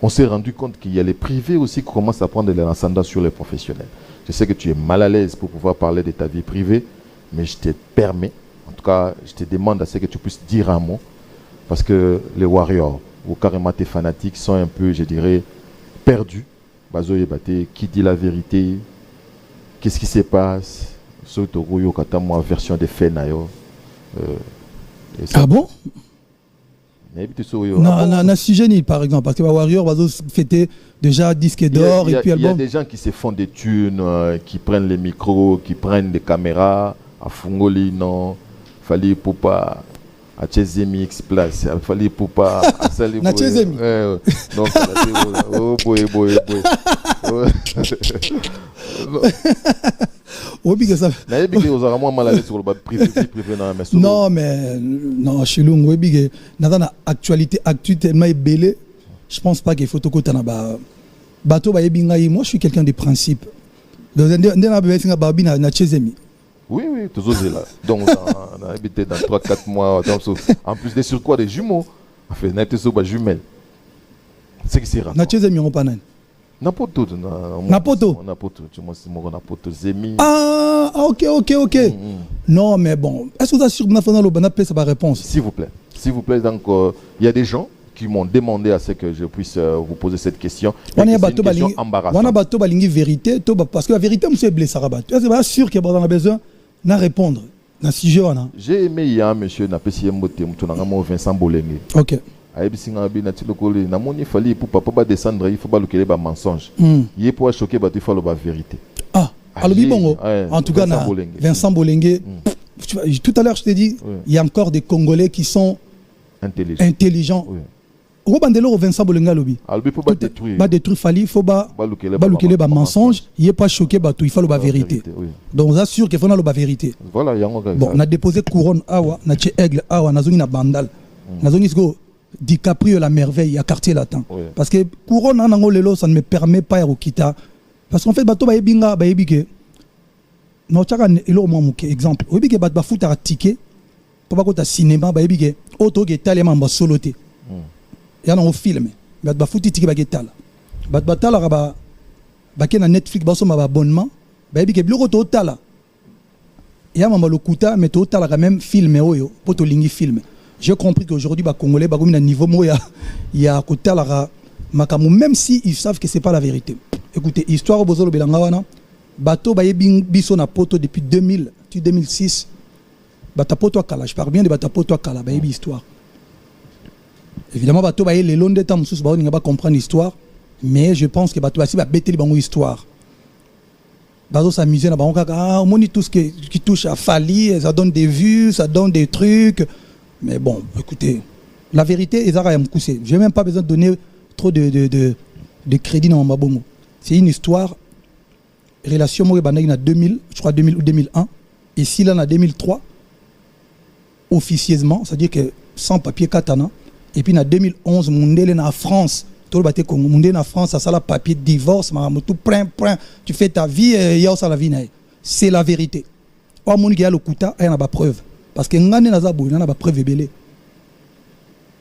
On s'est rendu compte qu'il y a les privés aussi qui commencent à prendre les ascendants sur les professionnels. Je sais que tu es mal à l'aise pour pouvoir parler de ta vie privée, mais je te permets, en tout cas, je te demande à ce que tu puisses dire un mot, parce que les Warriors, ou carrément tes fanatiques, sont un peu, je dirais, perdus. Bazo Yebate, qui dit la vérité? Qu'est-ce qui se passe? Sotoruyo Katamo, version des faits, Nayo. Ah bon? Non, si génie par exemple, parce que Warrior va fêter déjà disque d'or et puis album. Il y a des gens qui se font des thunes, qui prennent les micros, qui prennent des caméras, à Fungoli, non, Fally Ipupa, à Chezemi X Place, Fally Ipupa, à Sali. Na Chezemi. Donc, oh boy. Non, mais non, chez nous, dans la actualité tellement belle, je pense pas qu'il faut tout côté bateau. Moi, je suis quelqu'un de principe. Oui, toujours là. Donc, on a habité dans 3-4 mois. En plus des surcroît des jumeaux, on fait des jumelles. C'est qui c'est rare. N'importe Zemi. Ah, ok. Non, mais bon. Est-ce que vous assurez que ça va réponse? S'il vous plaît. Donc, il y a des gens qui m'ont demandé à ce que je puisse vous poser cette question. C'est une question embarrassante. On a vérité, parce que la vérité, monsieur blessé. Est-ce que vous assurez qu'il y a besoin de répondre dans ce sujet? J'ai aimé hier un monsieur, Vincent Bolengue. Ok. Fally Ipupa pas descendre, il faut pas le mensonge. Il est pour choquer, il faut la vérité. Ah, alors bon, en tout cas, Vincent Bolengue. Tout à l'heure, je t'ai dit, il y a encore des Congolais qui sont intelligents. Au bandelo Vincent Bolengue lobby. Pas détruire Fally, il faut pas le mensonge. Il est pas choqué, il faut la vérité. Donc on assure qu'il faut la vérité. Voilà, bon, on a déposé couronne awa, na aigle awa, na zoni na bandal, na zoni go. DiCaprio la merveille à quartier latin parce que couronne en lelo ça ne me permet pas au kita parce qu'en fait bato ba yebinga ba yebike no chaka elo mo muke exemple o yebike bato ba futa ticket pour ba kota cinéma ba yebike auto ke talema ba soloté ya na film bato ba futi ticket ba ke tala bato batala ba ke na Netflix ba so ma abonnement ba yebike biloko to tala ya mama lokuta mais to tala quand même film oyo poto lingi film. J'ai compris qu'aujourd'hui, les Congolais, à niveau, il y a côté la même si ils savent que ce n'est pas la vérité. Écoutez, histoire au Bozolo Belangawana, bateau biso na poto depuis 2006. Batapoto Kala, je parle bien de Batapoto Kala, histoire. Évidemment, bateau les longs des temps, on ne va pas comprendre l'histoire, mais je pense que bateau va bêter les histoire. Bateau s'amuser, on monite tout ce qui touche à Fally, ça donne des vues, ça donne des trucs. Mais bon, écoutez, La vérité, je n'ai même pas besoin de donner trop de crédit dans ma bongo. C'est une histoire, relation moi en 2000, je crois 2000 ou 2001, et si là en 2003, officieusement, c'est-à-dire que sans papier katana, et puis en 2011, Mundele en France, tout le bâtiment Congo, Mundele en France, ça la papier de divorce, tout tu fais ta vie, il y a aussi la vie. C'est la vérité. Or, mon gars, le kuta, il y a pas preuve. Parce que ngane na zabou, il y a pas preuve belé.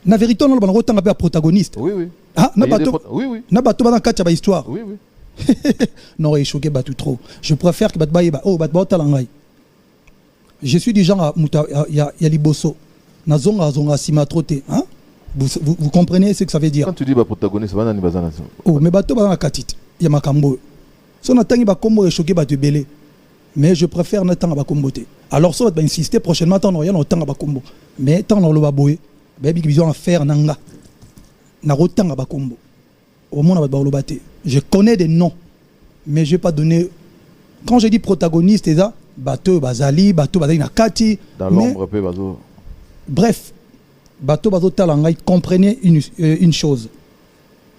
La vérité, on a autant de protagonistes. Oui, oui. Ah, na bateau. Oui, oui. Na bateau dans quatre histoire. Oui, oui. Non, il est choqué bateau trop. Je préfère que bateau oh bateau talangai. Je suis du genre il y a liboso. Na zonga sima troté, hein? Vous comprenez ce que ça veut dire? Quand tu dis protagoniste, va dans bazana. Oh, mais bateau dans la katite. Il y a makambo. Si on attend il va combo choqué bateau belé. Mais je préfère ne pas comboter. Alors ça va insister prochainement tant rien autant à combo. Mais tant on le va boyer, baby qui besoin faire nanga. Na autant à combo. Au moins on va le battre. Je connais des noms, mais je vais pas donner. Quand je dis protagoniste, c'est ça. Bateau bazali, bateau bazali na kati. Dans l'ombre peu bateau. Bref, bateau bateau talanga, comprenez une chose.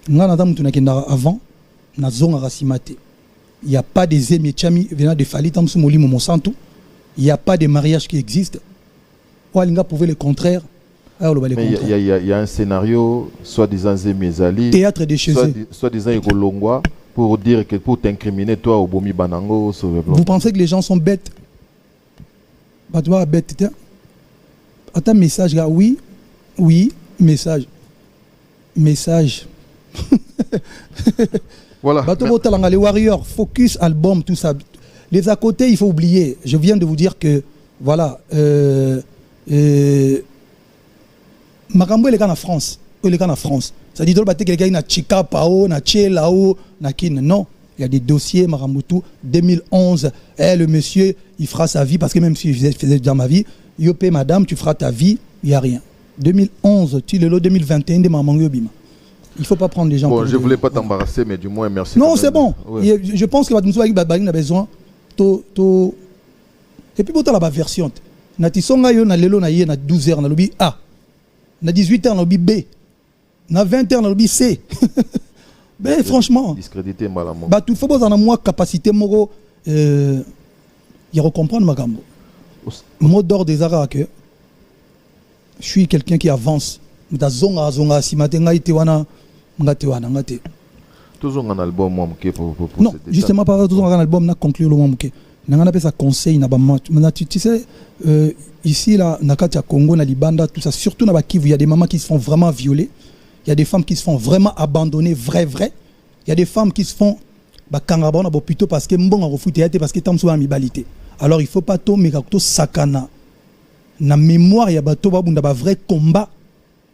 Ngana damu tunakenda avant na zonga rasimate. Il n'y a pas des émietchami venant de Fali Tamsou Molimo Monsanto. Il n'y a pas de mariage qui existe. Walinga pouvait le contraire. Mais il y a un scénario, soi-disant Zémiezali, théâtre de chez eux. Soi-disant Igolongwa, pour dire que pour t'incriminer toi au Bomi Banango. Vous pensez que les gens sont bêtes? Bah, tu vois, bête. Attends, message là. Oui, message. Voilà. Les Warriors, Focus, album, tout ça. Les à côté, il faut oublier. Je viens de vous dire que, voilà, Makambo, il est en France. Il est en France. Ça dit, que quelqu'un na Chika, Pao, na Tché, Lao, na Kin. Non. Il y a des dossiers, Maramoutou. 2011, le monsieur, il fera sa vie, parce que même si je faisais dans ma vie, Yopé, madame, tu feras ta vie, il n'y a rien. 2011, tu le lot 2021, de Maman Yobima. Il ne faut pas prendre les gens. Bon, je ne voulais pas t'embarrasser, mais du moins, merci. Non, c'est bon. Ouais. Je pense que Badmoussou a besoin. Et puis, il y a la version. Na tisonga yo na lelo na ye na 12 heures na lobby A. Na 18 heures na lobby B. Na 20 heures na lobby C. Ben franchement. Discrédité malamment. Bah tout faut pas en moi capacité moro il recomprendre ma gambo. Mot d'ordre des arabes que je suis quelqu'un qui avance. Da zonga si matenga ite wana ngate. Toujours un album moi pour non, justement pas toujours un album na conclure le moi on appelle ça conseil na ba tu sais ici là na kati ya Congo na Libanda tout ça surtout na ba Kivu il y a des mamans qui se font vraiment violer, il y a des femmes qui se font vraiment abandonner vrai il y a des femmes qui se font ba kangaba na plutôt parce que mbonga refuté parce que tam souvent mibalité. Alors il faut pas to mekato sakana na mémoire il y a bato ba bunda ba vrai combat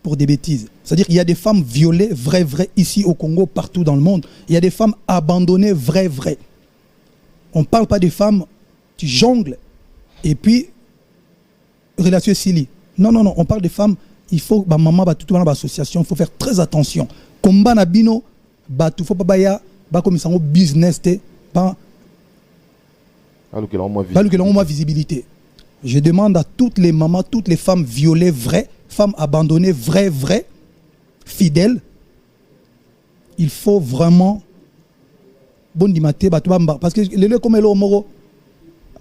pour des bêtises. C'est-à-dire qu'il y a des femmes violées vrai ici au Congo partout dans le monde, il y a des femmes abandonnées vrai. On ne parle pas des femmes, tu jongles et puis relation Sili. Non, on parle des femmes, il faut, maman, tout dans l'association, il faut faire très attention. Combat na bino, il faut pas baya, comme ça, business, moins visibilité. Je demande à toutes les mamans, toutes les femmes violées vraies, femmes abandonnées vraies, fidèles, il faut vraiment. Bon dimanche, parce que les comme le moro,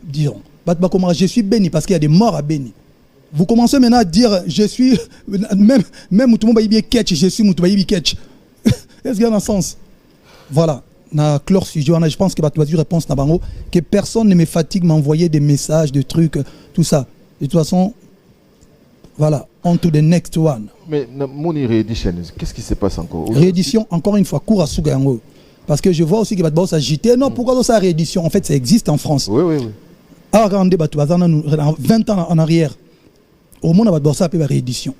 disons, je suis béni parce qu'il y a des morts à béni. Vous commencez maintenant à dire je suis même Moutoumba Ibi Ketch, je suis Moutoumba Ibi Ketch. Est-ce qu'il y a un sens? Voilà. Na clore sujet, je pense que tu as réponse na bango que personne ne me fatigue m'envoyer des messages, des trucs, tout ça. De toute façon, voilà, on to the next one. Mais mon réédition, qu'est-ce qui se passe encore? Réédition, encore une fois, cours à Sougango. Parce que je vois aussi qu'il va s'agiter. Non, pourquoi ça réédition? En fait, ça existe en France. Oui. Ah, regardez, 20 ans en arrière, au monde, on va ça la réédition.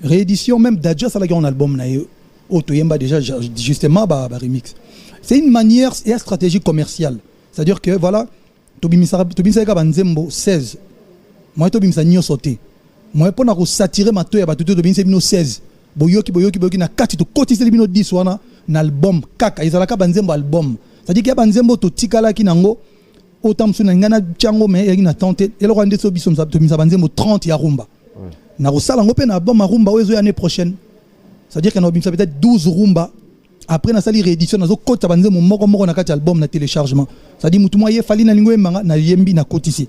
Réédition, même Dadja, ça a un album, Otoyemba déjà, justement, remix. C'est une manière et une stratégie commerciale. C'est-à-dire que, voilà, Tobimisa 16. Moi, Tobimisa Nyo sauté. Moi, pour s'attirer ma toya, Tobimisa 16. Boyoki na kati to kotise libino 10 wana na album kaka izalaka banzembo album. C'est-à-dire qu'il y a banzembo to tikala ki nango autant suna ngana chango mais yaki na tante elo rwande so biso to misa banzembo 30 ya rumba. na rosala ngope na album rumba oyo l'année prochaine. C'est-à-dire que na obimisa peut-être 12 rumba. Après na sali réédition nazo kota banze mo moko na kati album na téléchargement. C'est-à-dire mutu moye fali na lingo manga na yembi na kotisi.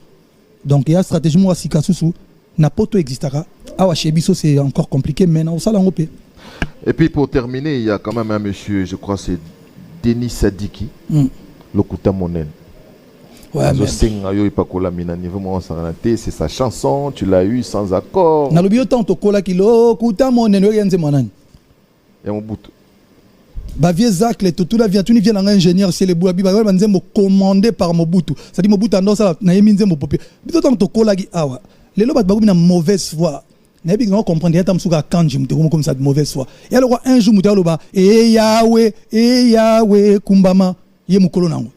Donc il y a stratégie mo sika susu na poto existera. Awa chebiso c'est encore compliqué mais na rosala ngope. Et puis pour terminer, il y a quand même un monsieur, je crois c'est Denis Sadiki, Lokuta Monen. Ouais, c'est sa chanson, tu l'as eu sans accord. Na lobio tanto kola kilo kuta monen yenze manani. Et mon bout. Ba vieux Zacle tout la vient tu ni vient un ingénieur c'est le boulabi ba banze mo commandé par Mobutu. Ça dit Mobutu ando ça na yeminze mo popé. Bito tanto kola gi awa. Lelo ba na mauvaise foi. Na bi on comprendre ya tamsuka kanji mte comme ça de mauvaise foi. Et alors un jour muta loba e Yahweh kumbama ye mukolo nango.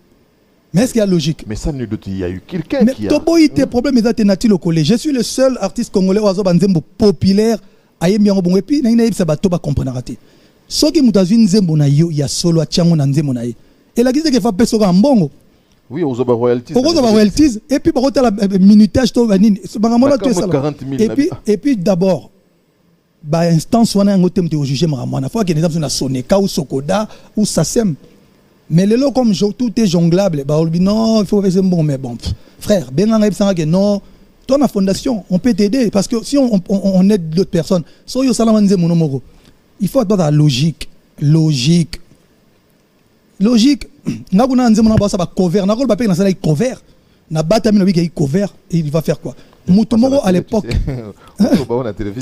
Mais est-ce qu'il y a logique? Mais ça, il y a eu quelqu'un qui a... Mais tes problèmes, au collège. Je suis le seul artiste congolais populaire à Yembiango Bongo. Et puis, il y a ça va comprendre. Ce qui est il y a solo à Tchango Nanzemo. Et la guise qui fait peso en bongo. Oui, aux royalties. Aux royalties. Et puis, par contre, la minutage, et puis d'abord, instance, on a un thème de juger Maramana. Il faut qu'il y ait des Soneka ou Sokoda ou Sassem. Mais les lots comme tout est jonglable, non, il faut faire bon, mais bon, frère, non, toi la fondation, on peut t'aider parce que si on aide d'autres personnes, il faut avoir la logique, logique. N'a pas cover, n'a pas cover, n'a pas cover et il va faire quoi? Moutoumoro à l'époque.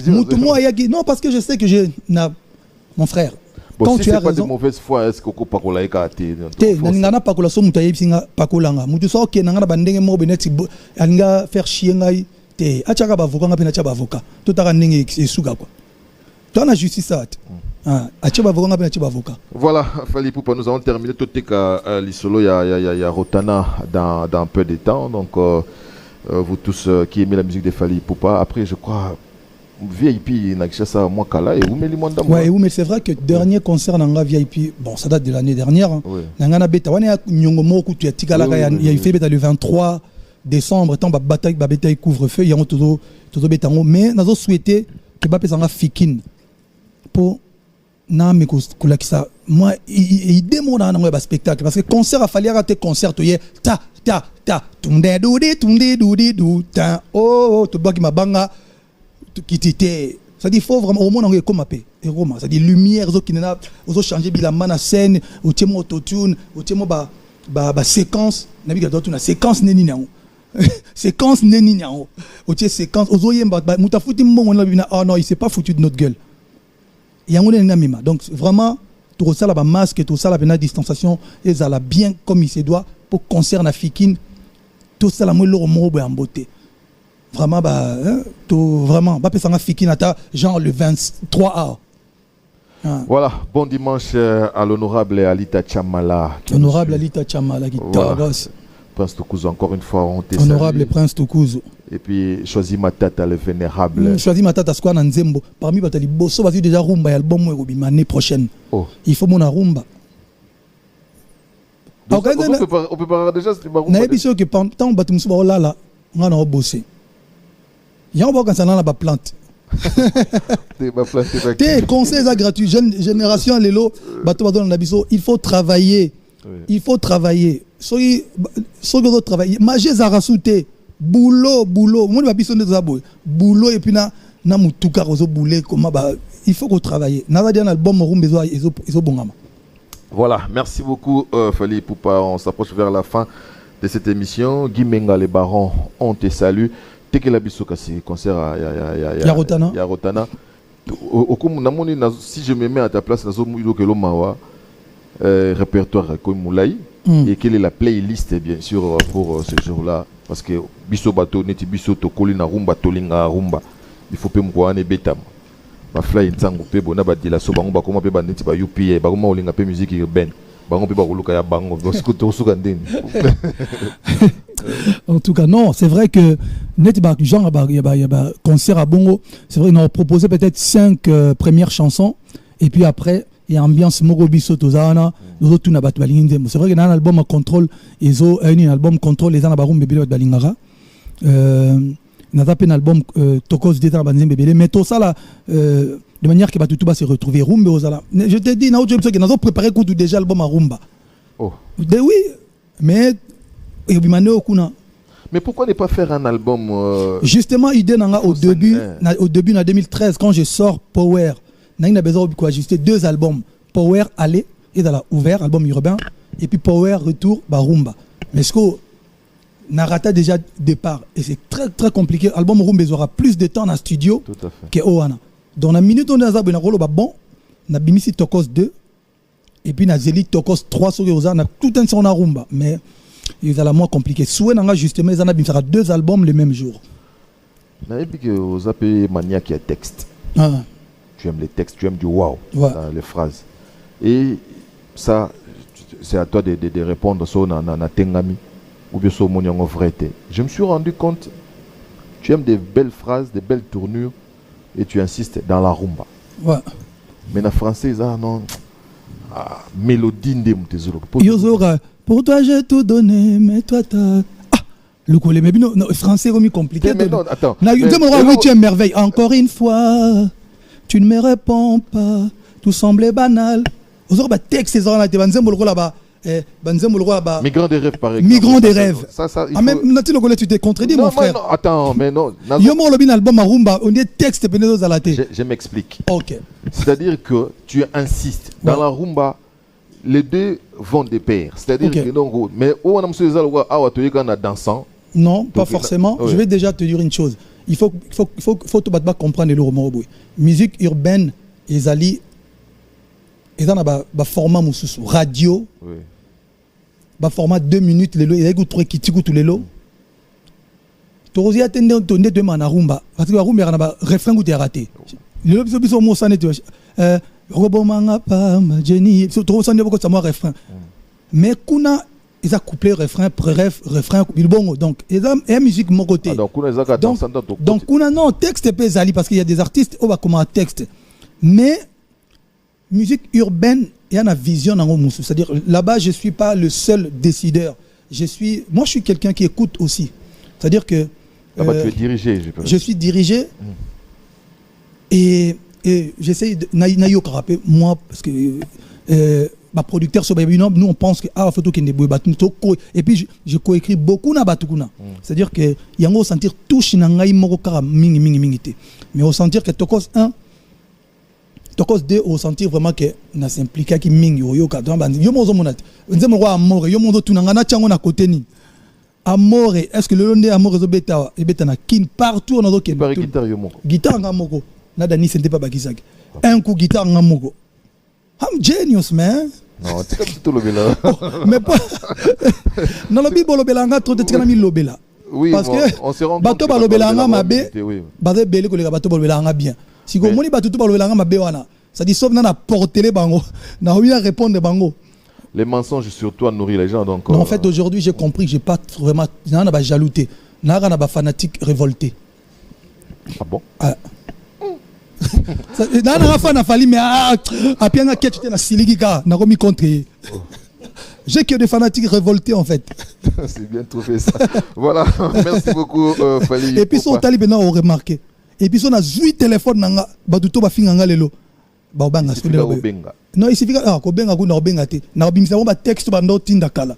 Moutoumoro non parce que je sais que mon frère. Bon, quand si tu as pas de mauvaise foi, est-ce que tu pas coller kate? Nangana pas coller so mutaye singa pas collanga. Mutu so ok nangana bandenge mo beneti alinga faire chier ngai te. Achaka ba avocat ngapena cha ba avocat. Tout a ndenge esuga quoi. Toi la justice ça. Acha ba avocat ngapena cha ba avocat. Voilà, Fally Ipupa, nous avons terminé tout l'isolo il y a Rotana dans peu de temps donc vous tous qui aimez la musique de Fally Ipupa après je crois VIP Nakishasa Mwakala et Oumeli Mwanda. Ouais, mais c'est vrai que dernier concert nanga VIP, bon ça date de l'année dernière. Nanga na beta wana nyongo moko tu yatikala il y a fait beta le 23 décembre tant bataille couvre-feu, il y a todo beta mais nazo souhaité que ba pesanga fikin pour na me kulakisa moi il demande un spectacle parce que concert a fallu rater concert to ye ta tunde doudi ta oh to baki mabanga qui était ça dit faut vraiment au moins on est comme appé et Roma ça dit lumière qui n'a aux changer bilamba na scène au tiemo autotune au tiemo ba séquence na biga d'autres na séquence neni nyao séquence neni nyao au tie séquence aux oyemba mutafuti mbongo na bina ah non il s'est pas foutu de notre gueule yango neni na mima donc vraiment tout ça là ba masque tout ça là bena distanciation et ça là bien comme il se doit pour concert na fikin tout ça là mo lo mo bo en beauté. Vraiment, vraiment, genre le 23A. Voilà, bon dimanche à l'honorable Alita Chamala. Honorable Alita Chamala qui t'agace. Prince Tokuzo, encore une fois, on te honorable salue. Prince Tokuzo. Et puis, Choisi Matata, le vénérable. Choisi Matata, c'est quoi Nanzembo? Parmi les bosso, vas-y déjà Rumba, album l'année prochaine. Oh. Il faut mon Rumba. On peut pas déjà se Rumba. N'a pas que pendant que là, on a bossé. Il y a un peu de plante. Des conseils gratuits. Jeune génération, il faut travailler. Il faut travailler. Soyez travailler. Manger Zarasouté. Boulot. Moi, je vais boulot et puis na mutuka boulé. Il faut qu'on travaille. Voilà, merci beaucoup Fally Ipupa. On s'approche vers la fin de cette émission. Guy Menga, les barons, on te salue. Dès que la biso kasi concert ya Rotana. Si je me mets à ta place nazo muilo ke lo mawa répertoire comme Moulay et quelle est la playlist bien sûr pour ce jour-là parce que biso bato neti biso to kolina rumba tolinga rumba il faut pe mkwane betam ba fly ntango pe bona ba dila so bango ba koma pe ba neti ba UPA ba koma olinga pe musique urbaine bango pe ba koluka ya bango parce que to suka ndeni. En tout cas, non, c'est vrai que genre il y a concert à Bongo, c'est vrai qu'on a proposé peut-être 5 premières chansons et puis après il y a ambiance Mogobiso Tozana, nous autres na battu balingende. C'est vrai qu'il y a un album à contrôle, un album contrôle les ana barum bébé balingara. n'a pas un album Tokos d'État Banzembe Bébé, mais tout ça là, de manière que tout va se retrouver Rumba aux ala. Je te dis, nous avons préparé déjà l'album à Rumba. Oh. Oui, mais mais pourquoi ne pas faire un album justement, idée au début, en 2013, quand je sors Power, on a besoin d'ajuster 2 albums. Power Aller, et dans la ouvert, album urbain, et puis Power Retour, Rumba. Mais ce qu'on a raté déjà départ, et c'est très très compliqué. L'album Rumba aura plus de temps en studio que Oana. Dans la minute, on a bon, on a Bimisi Tokos 2, et puis on a Zeli Tokos 3, on a tout un son à Rumba. Mais il est moins compliqué. Soit on a justement 2 albums le même jour. On a dit que vous avez mania qui a texte. Ah. Tu aimes les textes, tu aimes du wow, ouais. Les phrases. Et ça, c'est à toi de répondre sur na tengami ou bien sur mon vrai. Je me suis rendu compte, tu aimes des belles phrases, des belles tournures et tu insistes dans la rumba. Ouais. Mais en français, ça non. Mélodie de Moutezolo. Pour toi, j'ai tout donné, mais toi, t'as. Le collègue, mais non, français, c'est compliqué. Mais non, attends. Tu es merveille. Encore une fois, tu ne me réponds pas. Tout semblait banal. Vous avez texte ces là, Migrant des rêves, par exemple. Migrant des rêves. Ça, même tu t'es contredit, mon frère. Non, attends, mais non. Album à Rumba, on dit texte à la tête. Je m'explique. Ok. C'est-à-dire que tu insistes. Dans la rumba, les deux vont de pair. C'est-à-dire que non, mais où on a dansant. Non, pas forcément. Je vais déjà te dire une chose. Il faut comprendre le roman. Musique urbaine, Ezali. Et dans le format radio, le format 2 minutes, il y a des trucs qui tirent tous les lots. Tu as attendu à rumba, parce que la rumba, il y a un refrain qui est raté. Le mot ça n'est pas. Robomanga pa Jenny, tu as beaucoup de refrain. Mais kuna ils ont couplé refrain, pré-ref, refrain, bon. Donc, il y a la musique de mon côté. Donc, kuna non, texte peut aller parce qu'il y a des artistes, on va comment un texte. Mais musique urbaine, il y a une vision dans mon sous. C'est-à-dire, là-bas, je ne suis pas le seul décideur. Moi, je suis quelqu'un qui écoute aussi. C'est-à-dire que... Là-bas, tu es dirigé. Je suis dirigé. Et j'essaye de... Moi, parce que... ma producteur sur nous on pense que faut qu'il y ait et puis je coécris beaucoup na batukuna. C'est-à-dire que y a un sentir touche na ngai moko kara mingi mais au sentir que Tokos 1 Tokos 2 au sentir vraiment que na s'impliquer qui mingi yo ka donc yo mozo monate nzemo roi amour yo mozo tunanga na chango na côté ni amour est-ce que le londe amour zo beta et beta na kin partout on a donc guitare yo moko guitare ngamoko na dani sente pas bakisaki un coup guitare ngamoko. I'm genius, man. Non, tu es tout le bela. Mais pas. Non, le bibo le belanga trop de tirami le bela. Oui, parce que on se rend compte. Bateau le belanga mabé. Bateau belé que les bateau le belanga bien. Si vous moni bateau le belanga mabé wana. Ça dit sauf na porter les bango. Na oui à répondre bango. Les mensonges sur toi nourrissent les gens donc. Non, en fait aujourd'hui j'ai compris que j'ai pas vraiment na ba jalouté. Na ba fanatique révolté. Ah bon? Dans la fin, a fallu mais à bien à tu na siligika na remis contre. J'ai que des fanatiques révoltés en fait. C'est bien trouvé ça. Voilà, merci beaucoup Fali. Et puis son talibé na on remarqué. Et puis son a joué téléphone nanga baduto ba finga lelo. Ba obanga benga. Non, il suffit ko benga ko na benga te. Na bimisa ba texte ba ndo tinda kala.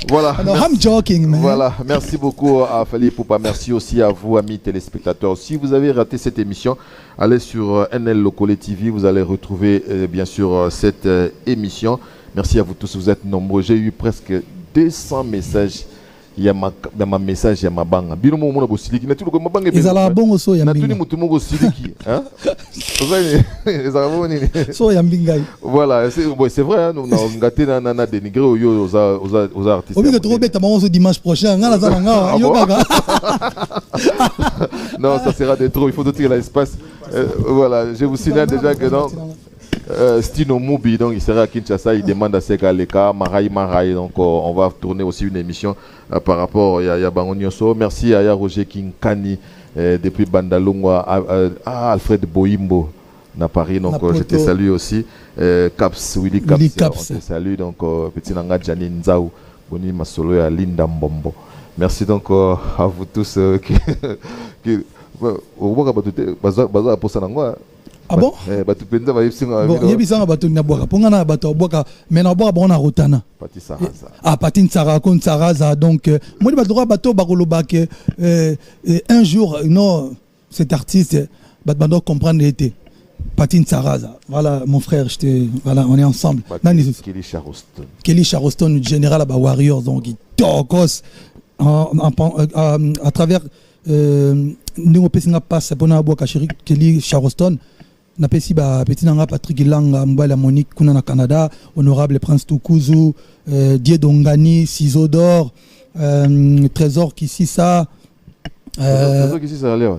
Voilà. Alors, I'm joking, man. Voilà, merci beaucoup à Fali Poupa. Merci aussi à vous, amis téléspectateurs. Si vous avez raté cette émission, allez sur NL Locole TV. Vous allez retrouver, bien sûr, cette émission. Merci à vous tous, vous êtes nombreux. J'ai eu presque 200 messages. Il y a ma message, il y a ma banga. Bino mo mona bosiliki. Natu ko mabanga be. Ezala bongo so ya mbinga. Natu ni mutu mo bosiliki, hein? Ezala boni. So ya mbinga. Voilà, c'est vrai, nous on gâté na dénigré aux artistes. Obi que trop bête maman ce dimanche prochain, ngala za nga yo kaka. Non, ça sera de trop, il faut doter l'espace. Voilà, je vous signale déjà que non. Stino Moubi, donc il sera à Kinshasa, il demande à Seka Leka, Marai, donc on va tourner aussi une émission par rapport à Bangonioso. Merci à Roger Kinkani depuis Bandalungwa, Alfred Boimbo à Paris, donc je te salue aussi. Caps, Willy Caps, on te salue, donc petit Nanga Janine Nzao, Boni Masolo et Linda Mbombo. Merci donc à vous tous qui au moins baza pour ça n'angwa. Ah bon? Batu penda ba yipsi nga. Bon, yebisa nga batu na boka. Ponga na batu boka, mais na boka bona rotana. Pati Saraza. Ah, Pati Saraza. Donc, moi je dois bateau bakoloba que un jour, non, cet artiste, doit comprendre l'été. Pati Saraza. Voilà, mon frère, voilà, on est ensemble. Kelly Charleston. Kelly Charleston, général à Warriors, donc il tokos à travers nous pessinga passe pour na boka Kelly Charleston. Na pesi ba petit nanga Patrick Ilanga Mbala Monique kuna na Canada, honorable Prince Tukuzu, Diedongani, Ciseaux d'or, Trésor Kisisa, Trésor Kisisa allez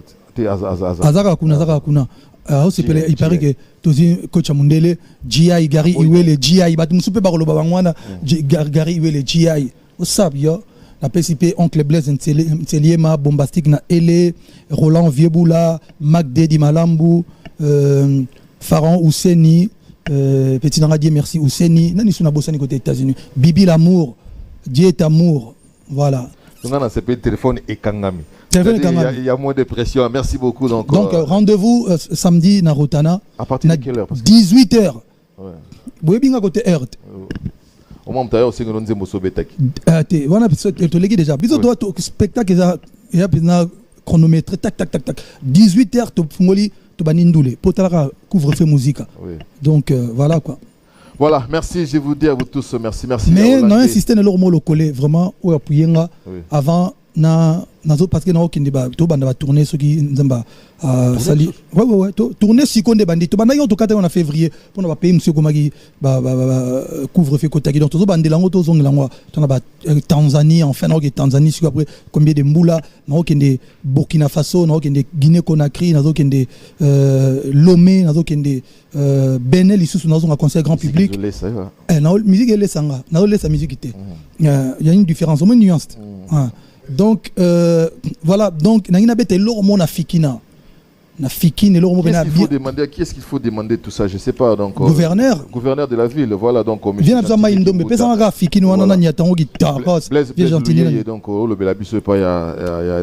Azara kuna il paraît que tozi coach Mundele GI Gary Iwele GI bat musupe ba koloba bangwana Gary Iwele GI osab yo la PCP oncle Blaise Nteliema bombastique na Ele Roland Vieboula Mac Dedi Malambu Pharaon Ouseni petit Nangadier merci Ouseni nani suna bosani côté États-Unis Bibi l'amour Dieu est amour voilà donc on a ce téléphone et Kangami. Il y a moins de pression. Merci beaucoup. Donc rendez-vous samedi na Rotana. À partir de quelle heure? 18h. Oui, bien à côté heure. Au moment où aussi nous sommes au Betaki. On a te légui déjà. Bisous toi spectacle il y a bien chronomètre tac 18h to fungoli to banindoule. Potara couvre-feu musique. Donc voilà quoi. Voilà, merci, je vous dis à vous tous, merci. Mais non, insister dans leur mot le coller vraiment ou appuyer avant parce que na okende ba to banda ba tourner ce qui nzamba sali ouais tourner si konde bandi to banda yo to kata en février pour na ba payer monsieur Komagi ba couvre-feu kotaki donc to banda lango to zongela ngwa to na ba Tanzanie enfin na Tanzanie si après combien de mbula na okende Burkina Faso na okende Guinée Conakry na okende Lomé na okende Benin lisusu na zonga conseil grand public na musique elle sanga na ole sa musique était il y a une différence au moins nuance. Donc voilà donc na bete l'ormo na fikina l'ormo bena demander qui est-ce qu'il faut demander tout ça je sais pas donc gouverneur de la ville voilà donc vient à ma indombe pesa nga fikina wana na nyatango guitare bien gentil donc le belabiso pas ya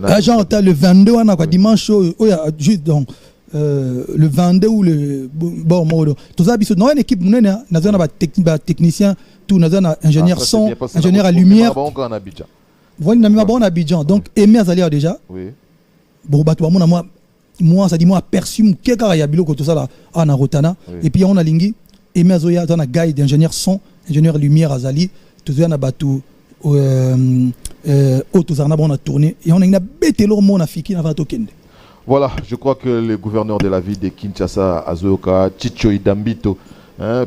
agent le 22 wana quoi dimanche juste donc le 22 ou le bon modo tous abiso non une équipe munene na zona ba technicien tout na zona ingénieur son ingénieur à lumière voilà na mima bon Abidjan donc Aimé Azalia déjà oui bon bato moi ça dit moi aperçu que car ya biloko tout ça là na Rotana et puis on a lingi Aimé Azoya dans un guide d'ingénieur son ingénieur lumière Azali tout ça na bato auto zarna bon a tourné et on a bête leur mon afiki na va tokende. Voilà, je crois que le gouverneur de la ville de Kinshasa Azoka Chicho Idambito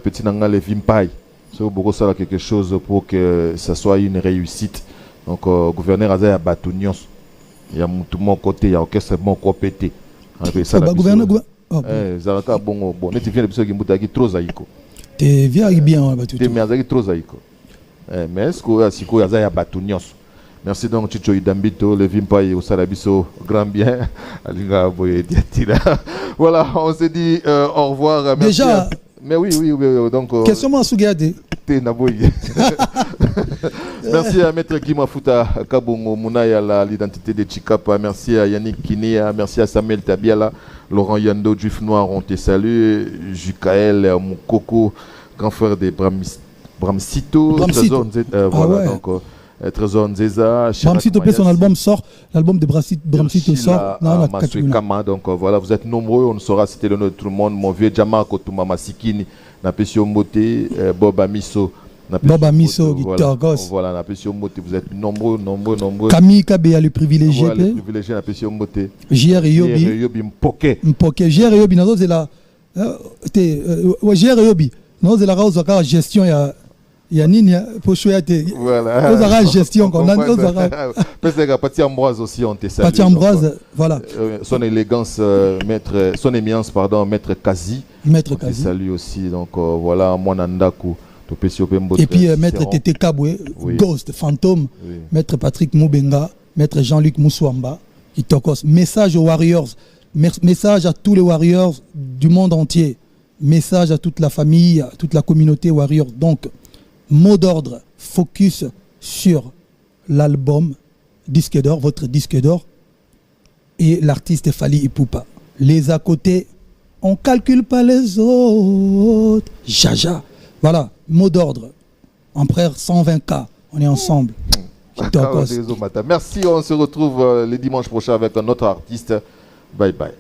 petit nanga le Vimpai c'est beaucoup ça quelque chose pour que ça soit une réussite. Donc, gouverneur a dit Batunios. Il y a tout mon côté, il y a orchestre mon côté. Gouverneur, Zaraka bon, tu viens de ce qui est trop zaïko. Tu viens bien, tu es trop zaïko. Mais est-ce que y a Batunios? Merci donc, Chicho Idambito, le Vimpai au Salabiso, grand bien. Voilà, on se dit au revoir. Merci. Déjà. Mais oui, donc. Question moi Sougade. Merci à Maître Kimafuta Kabongo Mounaya, l'identité de Chikapa. Merci à Yannick Kinia. Merci à Samuel Tabiala, Laurent Yando, Juif Noir, on te salue. Jukael Moukoko, grand frère de Bramsito. Voilà, donc. Trésor Nzeza. Bramsito, son album sort, l'album de Bramsito sort. Donc voilà, vous êtes nombreux, on ne saura citer le nom de tout le monde. Mon vieux Djama Kotuma Masikini, Napesio Mote, Bob Amiso. Guitar Goss. Voilà, Napesio Mote, vous êtes nombreux. Camille Kabea, le privilégié. Voilà, le privilégié, Napesio Mote. JR et Yobi Mpoke. JR et Yobi, nous c'est la. JR et Yobi, nous c'est la rose de gestion. Il y a Nini pour choisir. Voilà. Aux arrages gestion qu'on a. Parce que Pati Ambroise aussi, on te salue. Pati Ambroise, voilà. Son élégance, son éminence, pardon, Maître Kazi. Maître Kazi. On te salue aussi. Donc voilà, Mwanandaku. Et puis Maître Tété Kaboué, Ghost, Fantôme. Maître Patrick Moubenga. Maître Jean-Luc Moussouamba. Itokos. Message aux Warriors. Message à tous les Warriors du monde entier. Message à toute la famille, à toute la communauté Warriors. Donc, mot d'ordre, focus sur l'album disque d'or, votre disque d'or, et l'artiste Fally Ipupa. Les à côté, on calcule pas les autres. Jaja. Voilà, mot d'ordre. Empereur 120K, on est ensemble. Merci, on se retrouve le dimanche prochain avec un autre artiste. Bye bye.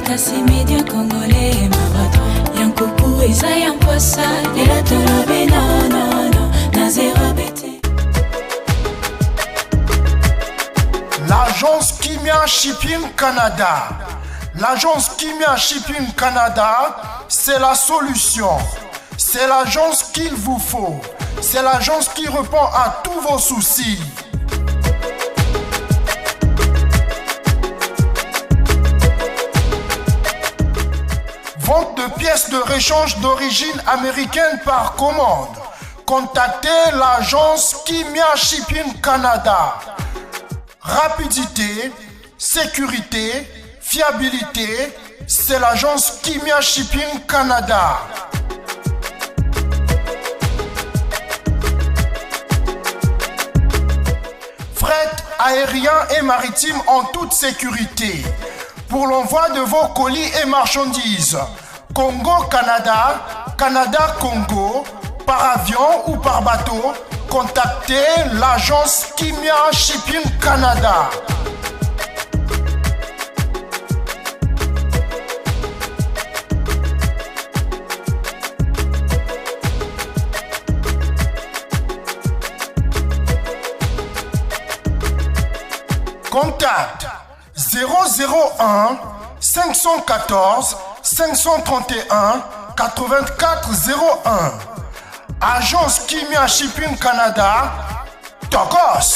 Kasi media congolais marathon Yankoku eza yamposa Lelo tolobe non non non Na zéro bêtise. L'agence Kimia Shipping Canada. L'agence Kimia Shipping Canada, c'est la solution. C'est l'agence qu'il vous faut. C'est l'agence qui répond à tous vos soucis. Vente de pièces de rechange d'origine américaine par commande. Contactez l'agence Kimia Shipping Canada. Rapidité, sécurité, fiabilité, c'est l'agence Kimia Shipping Canada. Fret aérien et maritime en toute sécurité. Pour l'envoi de vos colis et marchandises, Congo-Canada, Canada-Congo, par avion ou par bateau, contactez l'agence Kimia Shipping Canada. Contact 001 514 531 8401. Agence Kimia Shipping Canada, Tokos.